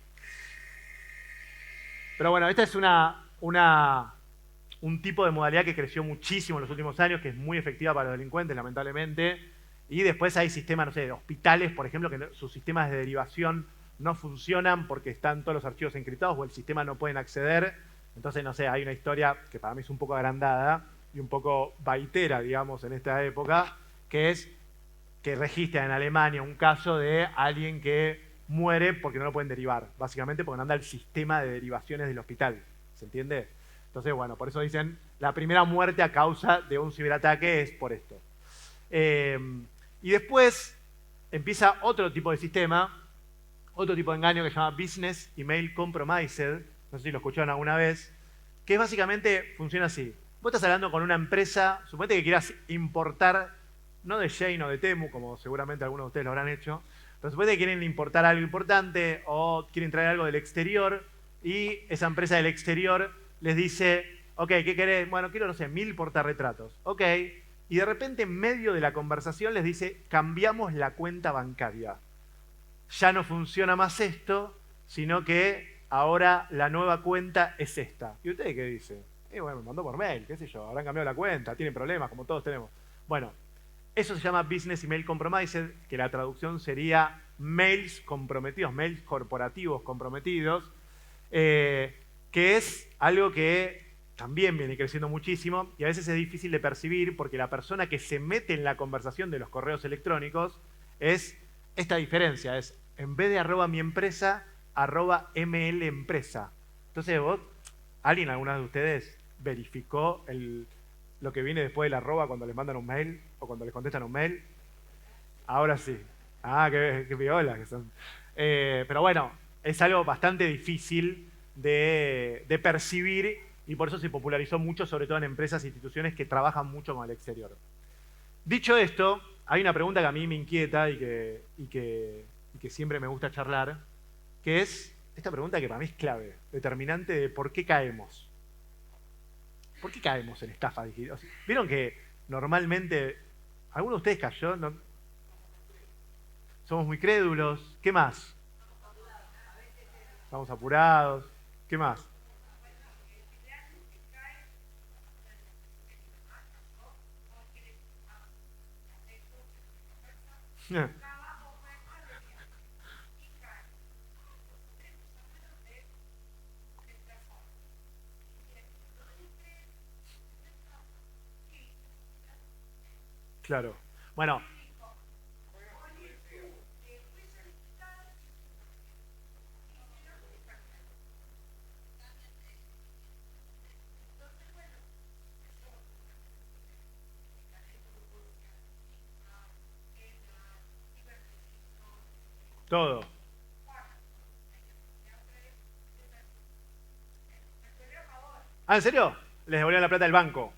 Pero bueno, esta es un tipo de modalidad que creció muchísimo en los últimos años, que es muy efectiva para los delincuentes, lamentablemente. Y después hay sistemas, no sé, de hospitales, por ejemplo, que sus sistemas de derivación no funcionan porque están todos los archivos encriptados o el sistema no pueden acceder. Entonces, no sé, hay una historia que para mí es un poco agrandada y un poco baitera, digamos, en esta época, que es que registra en Alemania un caso de alguien que muere porque no lo pueden derivar, básicamente porque no anda el sistema de derivaciones del hospital, ¿se entiende? Entonces, bueno, por eso dicen, la primera muerte a causa de un ciberataque es por esto. Y después empieza otro tipo de sistema, otro tipo de engaño que se llama Business Email Compromised, no sé si lo escucharon alguna vez, que básicamente funciona así. Vos estás hablando con una empresa, suponete que quieras importar, no de Shein o de Temu, como seguramente algunos de ustedes lo habrán hecho, pero suponete que quieren importar algo importante o quieren traer algo del exterior y esa empresa del exterior les dice, ok, ¿qué querés? Bueno, quiero, no sé, 1000 portarretratos. Ok, y de repente en medio de la conversación les dice, cambiamos la cuenta bancaria. Ya no funciona más esto, sino que ahora la nueva cuenta es esta. ¿Y ustedes qué dicen? Bueno, me mandó por mail, qué sé yo, habrán cambiado la cuenta, tienen problemas, como todos tenemos. Bueno, eso se llama Business Email Compromised, que la traducción sería mails comprometidos, mails corporativos comprometidos, que es algo que también viene creciendo muchísimo y a veces es difícil de percibir porque la persona que se mete en la conversación de los correos electrónicos es esta diferencia, es en vez de @miempresa, @mlempresa. Entonces vos, ¿alguien, alguna de ustedes, verificó lo que viene después del arroba cuando les mandan un mail o cuando les contestan un mail? Ahora sí. Ah, qué piola que son. Pero bueno, es algo bastante difícil de percibir y por eso se popularizó mucho, sobre todo en empresas e instituciones que trabajan mucho con el exterior. Dicho esto, hay una pregunta que a mí me inquieta y que siempre me gusta charlar, que es esta pregunta que para mí es clave, determinante de por qué caemos. ¿Por qué caemos en estafas digitales? ¿Vieron que normalmente alguno de ustedes cayó? ¿No? Somos muy crédulos. ¿Qué más? Estamos apurados. ¿Qué más? Claro. Bueno. Todo. Ah, ¿en serio? Les devolvieron la plata del banco.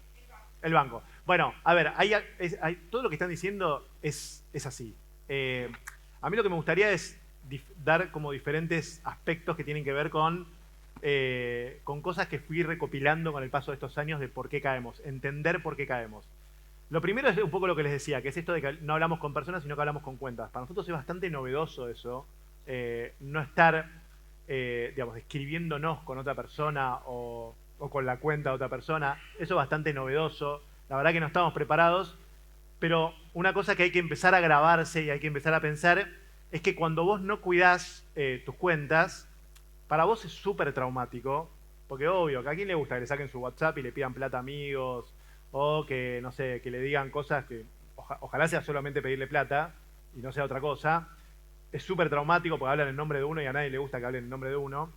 El banco. Bueno, a ver, todo lo que están diciendo es así. A mí lo que me gustaría es dar como diferentes aspectos que tienen que ver con cosas que fui recopilando con el paso de estos años de por qué caemos, entender por qué caemos. Lo primero es un poco lo que les decía, que es esto de que no hablamos con personas, sino que hablamos con cuentas. Para nosotros es bastante novedoso eso, no estar, digamos, escribiéndonos con otra persona o con la cuenta de otra persona. Eso es bastante novedoso. La verdad que no estamos preparados, pero una cosa que hay que empezar a grabarse y hay que empezar a pensar es que cuando vos no cuidás tus cuentas, para vos es súper traumático, porque obvio, que a quién le gusta que le saquen su WhatsApp y le pidan plata a amigos, o que, no sé, que le digan cosas que ojalá sea solamente pedirle plata y no sea otra cosa. Es súper traumático porque hablan en nombre de uno y a nadie le gusta que hablen en nombre de uno.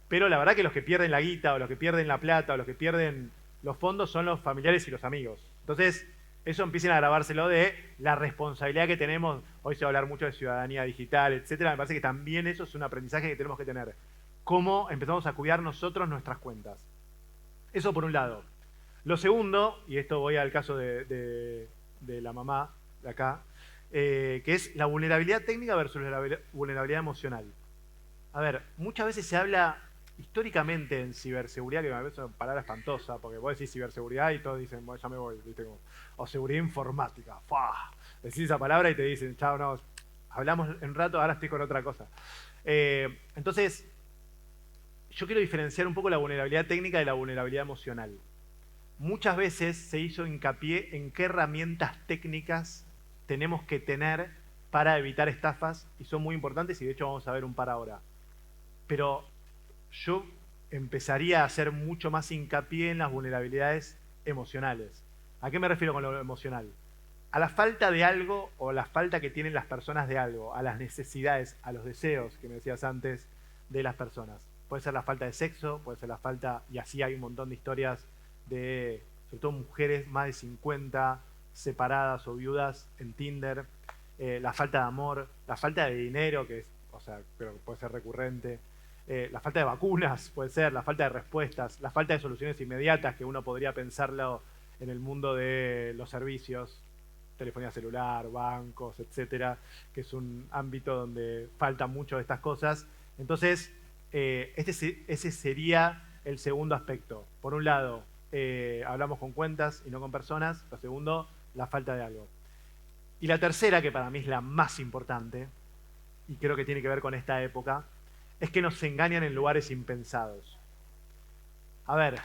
Pero la verdad que los que pierden la guita, o los que pierden la plata, o los que pierden los fondos son los familiares y los amigos. Entonces, eso empiecen a grabárselo de la responsabilidad que tenemos. Hoy se va a hablar mucho de ciudadanía digital, etcétera. Me parece que también eso es un aprendizaje que tenemos que tener. Cómo empezamos a cuidar nosotros nuestras cuentas. Eso por un lado. Lo segundo, y esto voy al caso de la mamá de acá, que es la vulnerabilidad técnica versus la vulnerabilidad emocional. A ver, muchas veces se habla históricamente en ciberseguridad, que me parece una palabra espantosa, porque vos decís ciberseguridad y todos dicen, bueno, ya me voy, ¿viste? O seguridad informática. ¡Fua! Decís esa palabra y te dicen, chao, no, hablamos un rato, ahora estoy con otra cosa. Entonces, yo quiero diferenciar un poco la vulnerabilidad técnica de la vulnerabilidad emocional. Muchas veces se hizo hincapié en qué herramientas técnicas tenemos que tener para evitar estafas, y son muy importantes, y de hecho vamos a ver un par ahora. Pero yo empezaría a hacer mucho más hincapié en las vulnerabilidades emocionales. ¿A qué me refiero con lo emocional? A la falta de algo, o la falta que tienen las personas de algo, a las necesidades, a los deseos que me decías antes de las personas. Puede ser la falta de sexo, puede ser la falta, y así hay un montón de historias de, sobre todo mujeres más de 50, separadas o viudas en Tinder, la falta de amor, la falta de dinero, que es, o sea, creo que puede ser recurrente, la falta de vacunas, puede ser, la falta de respuestas, la falta de soluciones inmediatas, que uno podría pensarlo en el mundo de los servicios, telefonía celular, bancos, etcétera, que es un ámbito donde falta mucho de estas cosas. Entonces, ese sería el segundo aspecto. Por un lado, hablamos con cuentas y no con personas. Lo segundo, la falta de algo. Y la tercera, que para mí es la más importante, y creo que tiene que ver con esta época, es que nos engañan en lugares impensados. A ver,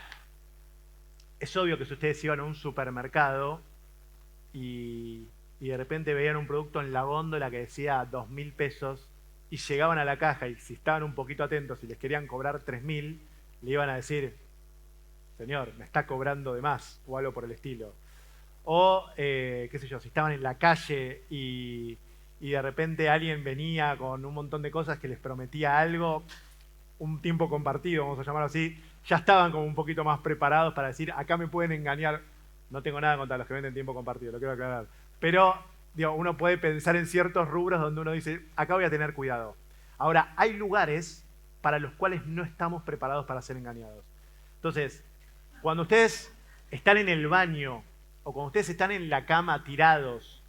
es obvio que si ustedes iban a un supermercado y de repente veían un producto en la góndola que decía 2.000 pesos y llegaban a la caja y si estaban un poquito atentos y les querían cobrar 3.000, le iban a decir, señor, me está cobrando de más, o algo por el estilo. O, qué sé yo, si estaban en la calle y de repente alguien venía con un montón de cosas que les prometía algo, un tiempo compartido, vamos a llamarlo así, ya estaban como un poquito más preparados para decir, acá me pueden engañar. No tengo nada contra los que venden tiempo compartido, lo quiero aclarar. Pero, digo, uno puede pensar en ciertos rubros donde uno dice, acá voy a tener cuidado. Ahora, hay lugares para los cuales no estamos preparados para ser engañados. Entonces, cuando ustedes están en el baño o cuando ustedes están en la cama tirados,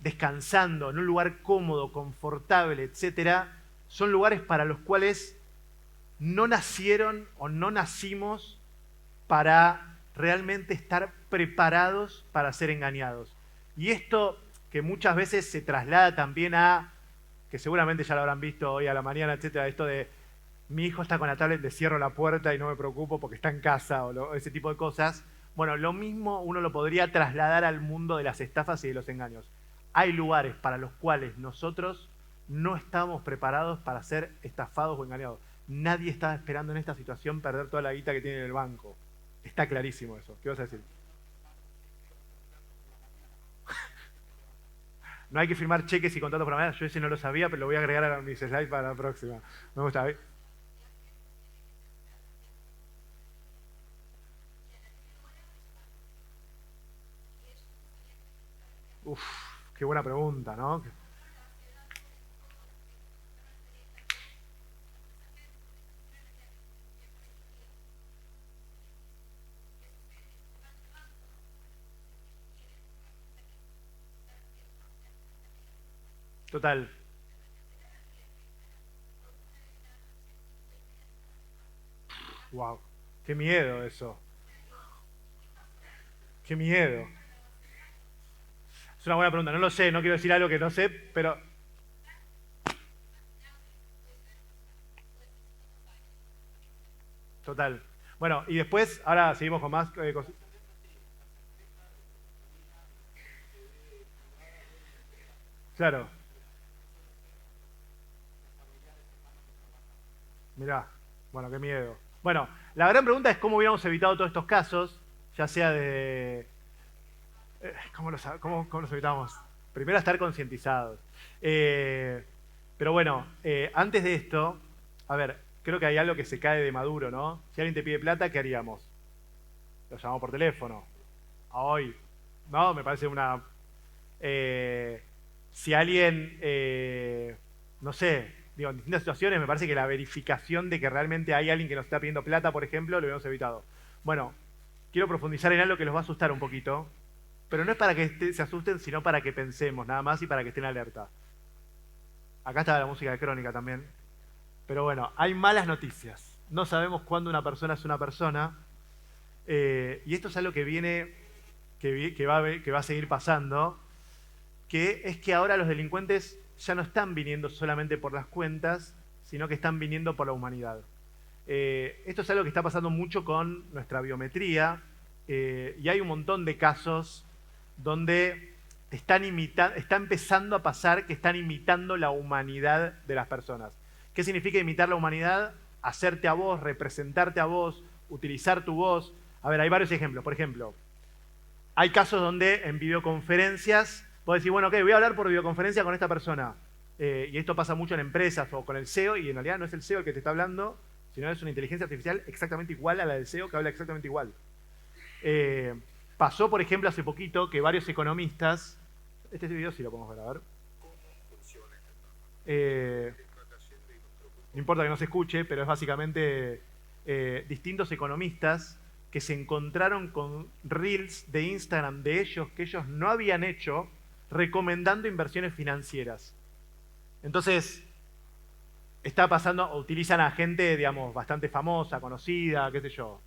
descansando en un lugar cómodo, confortable, etcétera, son lugares para los cuales no nacieron o no nacimos para realmente estar preparados para ser engañados. Y esto que muchas veces se traslada también a, que seguramente ya lo habrán visto hoy a la mañana, etcétera, esto de mi hijo está con la tablet, le cierro la puerta y no me preocupo porque está en casa, o ese tipo de cosas. Bueno, lo mismo uno lo podría trasladar al mundo de las estafas y de los engaños. Hay lugares para los cuales nosotros no estamos preparados para ser estafados o engañados. Nadie está esperando en esta situación perder toda la guita que tiene en el banco. Está clarísimo eso. ¿Qué vas a decir? No hay que firmar cheques y contratos por la mañana. Yo ese no lo sabía, pero lo voy a agregar a mis slides para la próxima. Me gusta. Uf, qué buena pregunta, ¿no? Total. Wow, qué miedo eso. Qué miedo. Es una buena pregunta, no lo sé, no quiero decir algo que no sé, pero... Total. Bueno, y después, ahora seguimos con más cosas. Claro. Mirá, bueno, qué miedo. Bueno, la gran pregunta es cómo hubiéramos evitado todos estos casos, ya sea de... ¿Cómo los evitamos? Primero estar concientizados. Pero bueno, antes de esto, a ver, creo que hay algo que se cae de maduro, ¿no? Si alguien te pide plata, ¿qué haríamos? Lo llamamos por teléfono. A hoy. ¿No? Me parece una... si alguien, no sé, digo, en distintas situaciones me parece que la verificación de que realmente hay alguien que nos está pidiendo plata, por ejemplo, lo hubiéramos evitado. Bueno, quiero profundizar en algo que los va a asustar un poquito, pero no es para que se asusten, sino para que pensemos, nada más, y para que estén alerta. Acá está la música de Crónica también. Pero bueno, hay malas noticias. No sabemos cuándo una persona es una persona. Y esto es algo que viene, que va a seguir pasando, que es que ahora los delincuentes ya no están viniendo solamente por las cuentas, sino que están viniendo por la humanidad. Esto es algo que está pasando mucho con nuestra biometría, y hay un montón de casos donde está empezando a pasar que están imitando la humanidad de las personas. ¿Qué significa imitar la humanidad? Hacerte a vos, representarte a vos, utilizar tu voz. A ver, hay varios ejemplos. Por ejemplo, hay casos donde en videoconferencias vos decís, bueno, ok, voy a hablar por videoconferencia con esta persona. Y esto pasa mucho en empresas o con el CEO, y en realidad no es el CEO el que te está hablando, sino es una inteligencia artificial exactamente igual a la del CEO, que habla exactamente igual. Pasó, por ejemplo, hace poquito que varios economistas... Este video sí lo podemos ver, a ver. No importa que no se escuche, pero es básicamente distintos economistas que se encontraron con reels de Instagram de ellos que ellos no habían hecho, recomendando inversiones financieras. Entonces, está pasando, utilizan a gente, digamos, bastante famosa, conocida, qué sé yo,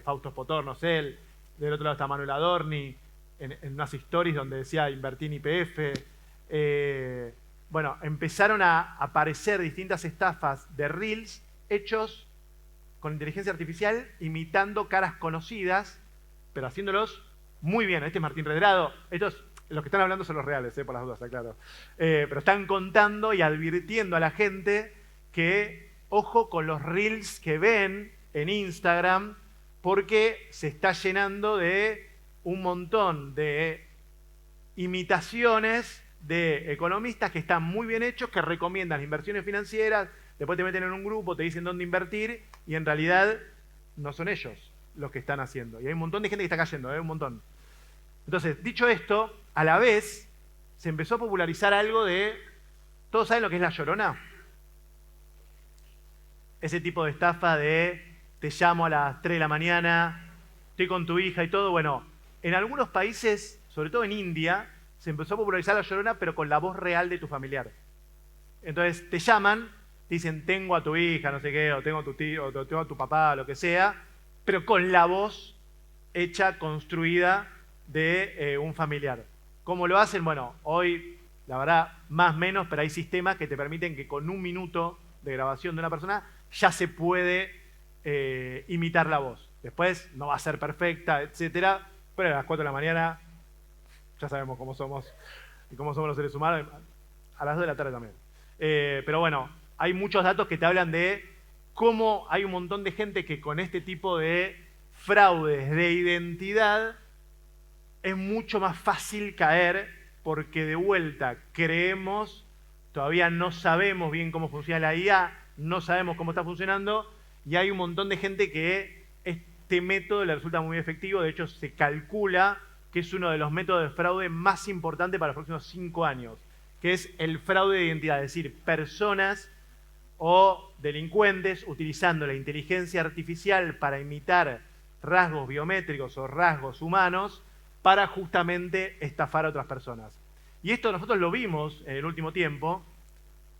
Fausto Spotor, no sé, del otro lado está Manuel Adorni, en unas stories donde decía invertí en YPF. Bueno, empezaron a aparecer distintas estafas de reels hechos con inteligencia artificial, imitando caras conocidas, pero haciéndolos muy bien. Este es Martín Redrado. Los que están hablando son los reales, por las dudas, está claro. Pero están contando y advirtiendo a la gente que, ojo con los reels que ven en Instagram, porque se está llenando de un montón de imitaciones de economistas que están muy bien hechos, que recomiendan inversiones financieras, después te meten en un grupo, te dicen dónde invertir, y en realidad no son ellos los que están haciendo. Y hay un montón de gente que está cayendo, un montón. Entonces, dicho esto, a la vez se empezó a popularizar algo de... ¿Todos saben lo que es la Llorona? Ese tipo de estafa de te llamo a las 3 de la mañana, estoy con tu hija y todo. Bueno, en algunos países, sobre todo en India, se empezó a popularizar la Llorona, pero con la voz real de tu familiar. Entonces te llaman, te dicen, tengo a tu hija, no sé qué, o tengo a tu tío, o tengo a tu papá, lo que sea, pero con la voz hecha, construida de un familiar. ¿Cómo lo hacen? Bueno, hoy, la verdad, más o menos, pero hay sistemas que te permiten que con 1 minuto de grabación de una persona ya se puede imitar la voz. Después no va a ser perfecta, etcétera, pero a las 4 de la mañana ya sabemos cómo somos y cómo somos los seres humanos, a las 2 de la tarde también. Pero bueno, hay muchos datos que te hablan de cómo hay un montón de gente que con este tipo de fraudes de identidad es mucho más fácil caer, porque de vuelta creemos, todavía no sabemos bien cómo funciona la IA, no sabemos cómo está funcionando, y hay un montón de gente que este método le resulta muy efectivo. De hecho, se calcula que es uno de los métodos de fraude más importantes para los próximos 5 años, que es el fraude de identidad, es decir, personas o delincuentes utilizando la inteligencia artificial para imitar rasgos biométricos o rasgos humanos para justamente estafar a otras personas. Y esto nosotros lo vimos en el último tiempo.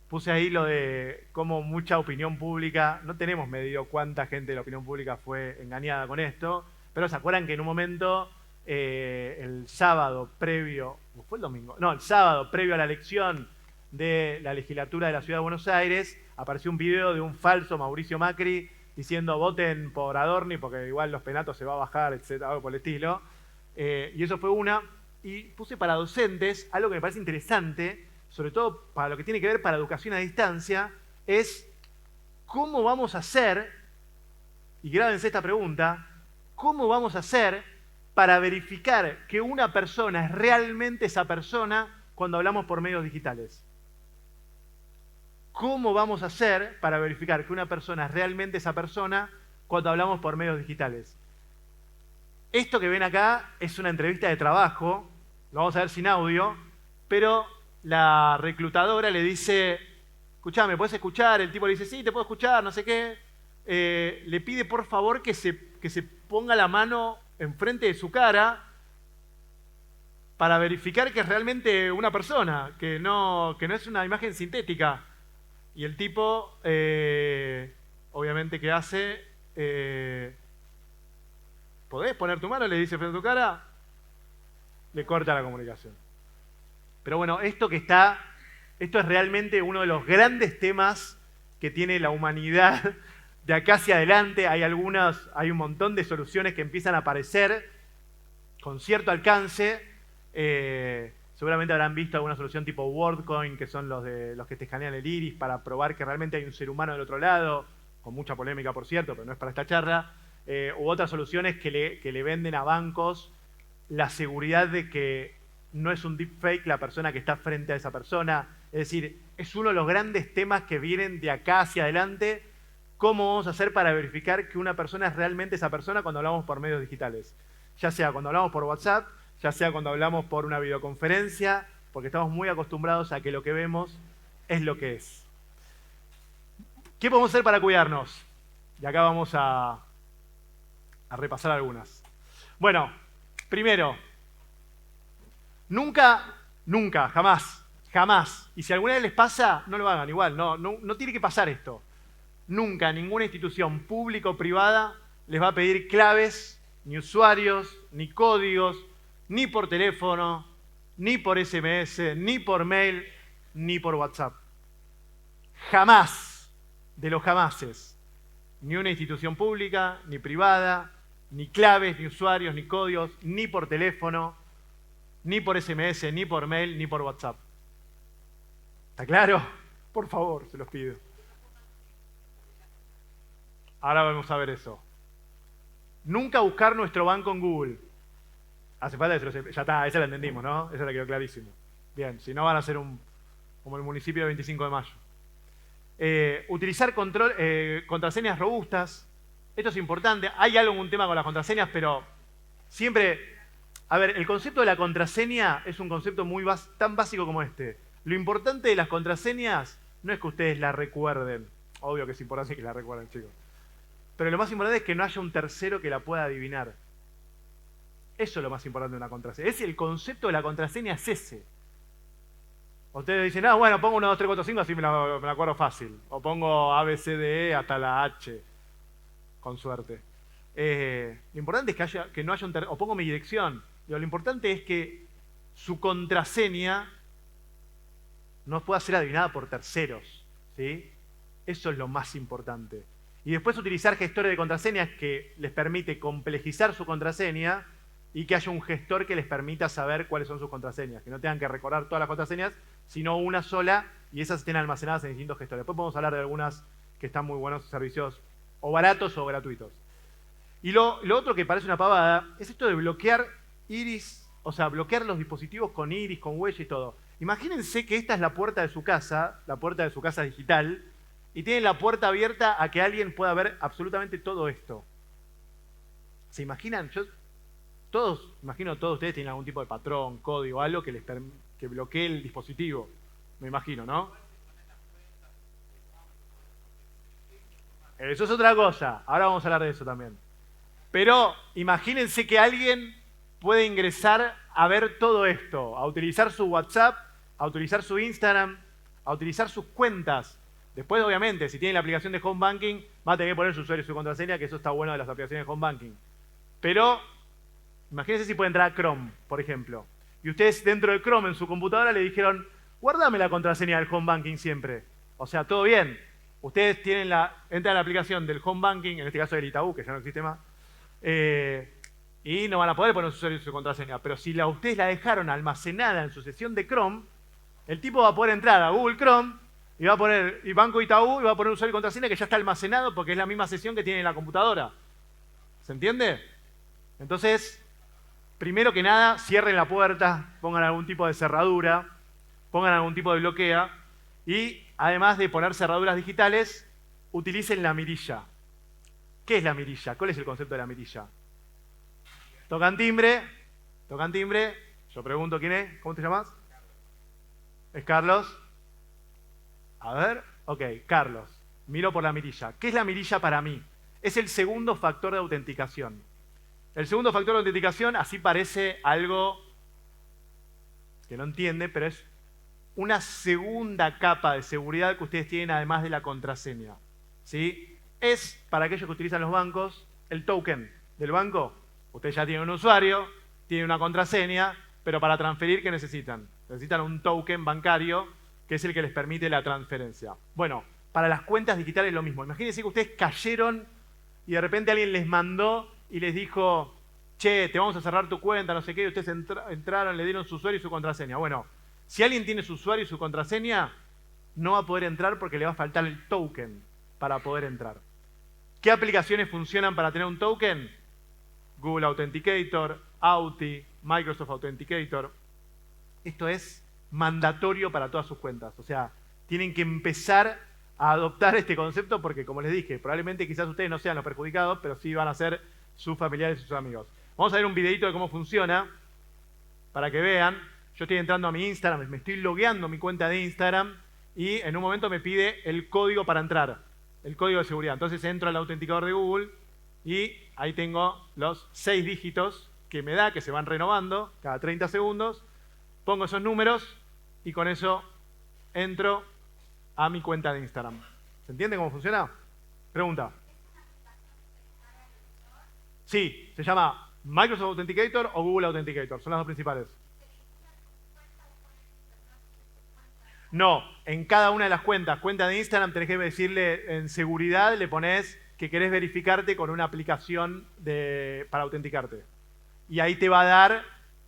Puse ahí lo de cómo mucha opinión pública, no tenemos medido cuánta gente de la opinión pública fue engañada con esto, pero ¿se acuerdan que en un momento, el sábado previo, ¿o fue el domingo? No, el sábado previo a la elección de la legislatura de la Ciudad de Buenos Aires, apareció un video de un falso Mauricio Macri diciendo voten por Adorni porque igual los penatos se va a bajar, etcétera, algo por el estilo. Y eso fue una. Y puse para docentes algo que me parece interesante, sobre todo para lo que tiene que ver para educación a distancia, es ¿cómo vamos a hacer, y grábense esta pregunta, cómo vamos a hacer para verificar que una persona es realmente esa persona cuando hablamos por medios digitales? ¿Cómo vamos a hacer para verificar que una persona es realmente esa persona cuando hablamos por medios digitales? Esto que ven acá es una entrevista de trabajo, lo vamos a ver sin audio, pero la reclutadora le dice, escuchame, ¿me puedes escuchar? El tipo le dice, sí, te puedo escuchar, no sé qué. Le pide por favor que se ponga la mano enfrente de su cara para verificar que es realmente una persona, que no es una imagen sintética. Y el tipo, obviamente, ¿qué hace? ¿Podés poner tu mano? Le dice frente a tu cara. Le corta la comunicación. Pero bueno, esto es realmente uno de los grandes temas que tiene la humanidad de acá hacia adelante. Hay un montón de soluciones que empiezan a aparecer con cierto alcance. Seguramente habrán visto alguna solución tipo WorldCoin, que son los que te escanean el iris para probar que realmente hay un ser humano del otro lado, con mucha polémica, por cierto, pero no es para esta charla. U otras soluciones que le venden a bancos la seguridad de que no es un deepfake la persona que está frente a esa persona. Es decir, es uno de los grandes temas que vienen de acá hacia adelante. ¿Cómo vamos a hacer para verificar que una persona es realmente esa persona cuando hablamos por medios digitales? Ya sea cuando hablamos por WhatsApp, ya sea cuando hablamos por una videoconferencia, porque estamos muy acostumbrados a que lo que vemos es lo que es. ¿Qué podemos hacer para cuidarnos? Y acá vamos a repasar algunas. Bueno, primero, nunca, jamás, y si alguna vez les pasa, no lo hagan igual, no tiene que pasar esto. Nunca ninguna institución pública o privada les va a pedir claves, ni usuarios, ni códigos, ni por teléfono, ni por SMS, ni por mail, ni por WhatsApp. Jamás, de los jamases, ni una institución pública, ni privada, ni claves, ni usuarios, ni códigos, ni por teléfono, ni por SMS, ni por mail, ni por WhatsApp. ¿Está claro? Por favor, se los pido. Ahora vamos a ver eso. Nunca buscar nuestro banco en Google. Hace falta decirlo, ya está, esa la entendimos, ¿no? Esa la quedó clarísimo. Bien, si no van a ser como el municipio de 25 de mayo. Utilizar contraseñas robustas. Esto es importante. Hay algún tema con las contraseñas, pero siempre... A ver, el concepto de la contraseña es un concepto tan básico como este. Lo importante de las contraseñas no es que ustedes la recuerden. Obvio que es importante que la recuerden, chicos. Pero lo más importante es que no haya un tercero que la pueda adivinar. Eso es lo más importante de una contraseña. El concepto de la contraseña es ese. Ustedes dicen, bueno, pongo 1, 2, 3, 4, 5, así me la acuerdo fácil. O pongo A, B, C, D, E hasta la H, con suerte. Lo importante es que no haya un tercero. O pongo mi dirección. Lo importante es que su contraseña no pueda ser adivinada por terceros, ¿sí? Eso es lo más importante. Y después utilizar gestores de contraseñas que les permite complejizar su contraseña y que haya un gestor que les permita saber cuáles son sus contraseñas. Que no tengan que recordar todas las contraseñas, sino una sola y esas estén almacenadas en distintos gestores. Después podemos hablar de algunas que están muy buenos servicios o baratos o gratuitos. Y lo otro que parece una pavada es esto de bloquear iris, o sea, bloquear los dispositivos con iris, con huella y todo. Imagínense que esta es la puerta de su casa digital, y tienen la puerta abierta a que alguien pueda ver absolutamente todo esto. ¿Se imaginan? Imagino todos ustedes tienen algún tipo de patrón, código, algo que bloquee el dispositivo. Me imagino, ¿no? Eso es otra cosa. Ahora vamos a hablar de eso también. Pero imagínense que alguien puede ingresar a ver todo esto, a utilizar su WhatsApp, a utilizar su Instagram, a utilizar sus cuentas. Después, obviamente, si tienen la aplicación de Home Banking, va a tener que poner su usuario y su contraseña, que eso está bueno de las aplicaciones de Home Banking. Pero imagínense si puede entrar a Chrome, por ejemplo. Y ustedes dentro de Chrome, en su computadora, le dijeron, guárdame la contraseña del Home Banking siempre. O sea, todo bien. Ustedes entran a la aplicación del Home Banking, en este caso del Itaú, que ya no existe más, y no van a poder poner su usuario y su contraseña. Pero si ustedes la dejaron almacenada en su sesión de Chrome, el tipo va a poder entrar a Google Chrome Y va a poner y Banco Itaú y va a poner usuario y contraseña que ya está almacenado porque es la misma sesión que tiene en la computadora. ¿Se entiende? Entonces, primero que nada, cierren la puerta, pongan algún tipo de cerradura, pongan algún tipo de bloquea y además de poner cerraduras digitales, utilicen la mirilla. ¿Qué es la mirilla? ¿Cuál es el concepto de la mirilla? Tocan timbre, yo pregunto quién es, ¿cómo te llamas? ¿Es Carlos? A ver, ok, Carlos, miro por la mirilla. ¿Qué es la mirilla para mí? Es el segundo factor de autenticación. El segundo factor de autenticación, así parece algo que no entiende, pero es una segunda capa de seguridad que ustedes tienen además de la contraseña. ¿Sí? Es, para aquellos que utilizan los bancos, el token del banco. Ustedes ya tienen un usuario, tienen una contraseña, pero para transferir, ¿qué necesitan? Necesitan un token bancario, que es el que les permite la transferencia. Bueno, para las cuentas digitales es lo mismo. Imagínense que ustedes cayeron y de repente alguien les mandó y les dijo, che, te vamos a cerrar tu cuenta, no sé qué, y ustedes entraron, le dieron su usuario y su contraseña. Bueno, si alguien tiene su usuario y su contraseña, no va a poder entrar porque le va a faltar el token para poder entrar. ¿Qué aplicaciones funcionan para tener un token? Google Authenticator, Authy, Microsoft Authenticator. Esto es mandatorio para todas sus cuentas. O sea, tienen que empezar a adoptar este concepto porque, como les dije, probablemente quizás ustedes no sean los perjudicados, pero sí van a ser sus familiares y sus amigos. Vamos a ver un videito de cómo funciona para que vean. Yo estoy entrando a mi Instagram, me estoy logueando a mi cuenta de Instagram y en un momento me pide el código para entrar, el código de seguridad. Entonces entro al autenticador de Google y ahí tengo los 6 dígitos que me da, que se van renovando cada 30 segundos. Pongo esos números y con eso entro a mi cuenta de Instagram. ¿Se entiende cómo funciona? Pregunta. Sí, se llama Microsoft Authenticator o Google Authenticator. Son las dos principales. No, en cada una de las cuentas. Cuenta de Instagram tenés que decirle en seguridad, le pones que querés verificarte con una aplicación para autenticarte. Y ahí te va a dar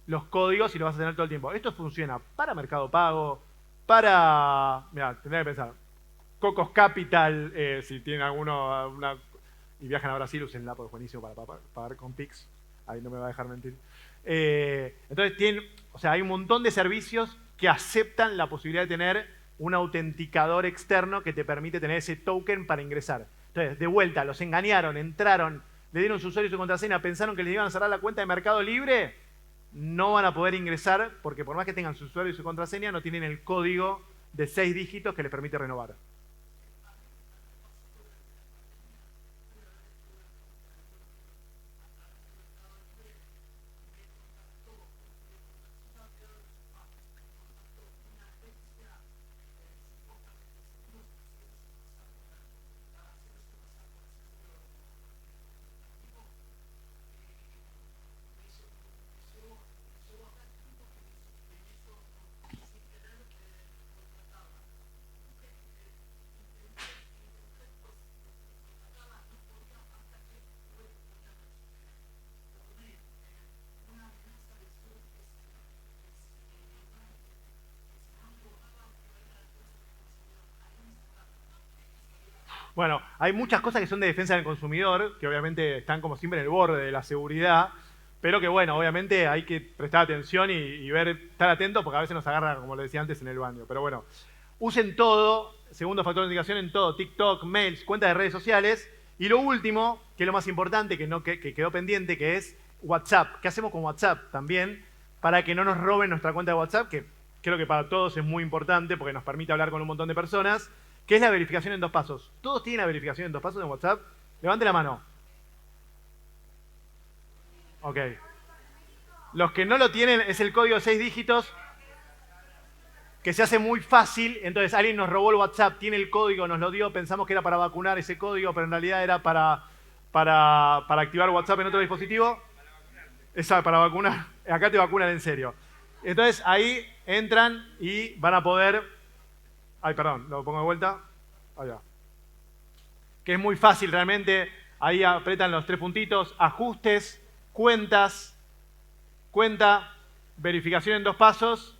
los códigos y lo vas a tener todo el tiempo. Esto funciona para Mercado Pago, para... Mira, tendría que pensar. Cocos Capital, si tienen alguno y viajan a Brasil, úsenla porque es buenísimo para pagar con Pix. Ahí no me va a dejar mentir. Entonces, hay un montón de servicios que aceptan la posibilidad de tener un autenticador externo que te permite tener ese token para ingresar. Entonces, de vuelta, los engañaron, entraron, le dieron su usuario y su contraseña, pensaron que les iban a cerrar la cuenta de Mercado Libre, no van a poder ingresar porque por más que tengan su usuario y su contraseña, no tienen el código de 6 dígitos que les permite renovar. Bueno, hay muchas cosas que son de defensa del consumidor, que obviamente están como siempre en el borde de la seguridad, pero que bueno, obviamente hay que prestar atención y estar atentos porque a veces nos agarra, como le decía antes, en el baño. Pero bueno, usen todo, segundo factor de indicación en todo, TikTok, mails, cuentas de redes sociales. Y lo último, que es lo más importante, que quedó pendiente, que es WhatsApp. ¿Qué hacemos con WhatsApp también para que no nos roben nuestra cuenta de WhatsApp? Que creo que para todos es muy importante porque nos permite hablar con un montón de personas. ¿Qué es la verificación en 2 pasos? ¿Todos tienen la verificación en 2 pasos en WhatsApp? Levante la mano. Ok. Los que no lo tienen es el código de 6 dígitos que se hace muy fácil. Entonces alguien nos robó el WhatsApp, tiene el código, nos lo dio, pensamos que era para vacunar ese código, pero en realidad era para activar WhatsApp en otro dispositivo. Exacto, para vacunar. Acá te vacunan en serio. Entonces ahí entran y van a poder... Ay, perdón, lo pongo de vuelta. Allá. Que es muy fácil realmente. Ahí apretan los 3 puntitos. Ajustes, cuentas, cuenta, verificación en 2 pasos.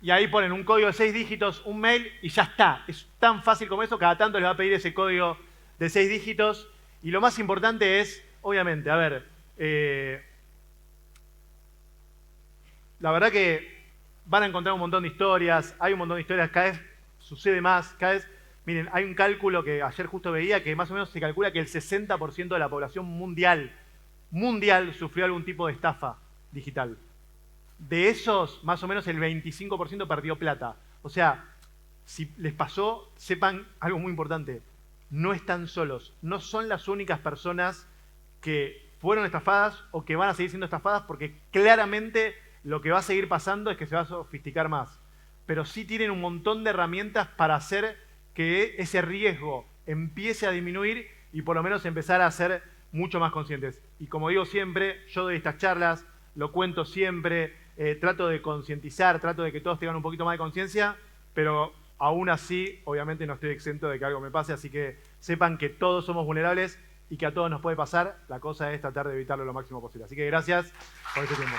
y ahí ponen un código de 6 dígitos, un mail y ya está. Es tan fácil como eso, cada tanto les va a pedir ese código de 6 dígitos. Y lo más importante es, obviamente, a ver, la verdad que van a encontrar un montón de historias, hay un montón de historias, cada vez sucede más, cada vez, miren, hay un cálculo que ayer justo veía que más o menos se calcula que el 60% de la población mundial sufrió algún tipo de estafa digital. De esos, más o menos el 25% perdió plata. O sea, si les pasó, sepan algo muy importante. No están solos. No son las únicas personas que fueron estafadas o que van a seguir siendo estafadas, porque claramente lo que va a seguir pasando es que se va a sofisticar más. Pero sí tienen un montón de herramientas para hacer que ese riesgo empiece a disminuir y por lo menos empezar a ser mucho más conscientes. Y como digo siempre, yo doy estas charlas, lo cuento siempre, trato de concientizar, trato de que todos tengan un poquito más de conciencia, pero aún así, obviamente no estoy exento de que algo me pase, así que sepan que todos somos vulnerables y que a todos nos puede pasar. La cosa es tratar de evitarlo lo máximo posible. Así que gracias por este tiempo.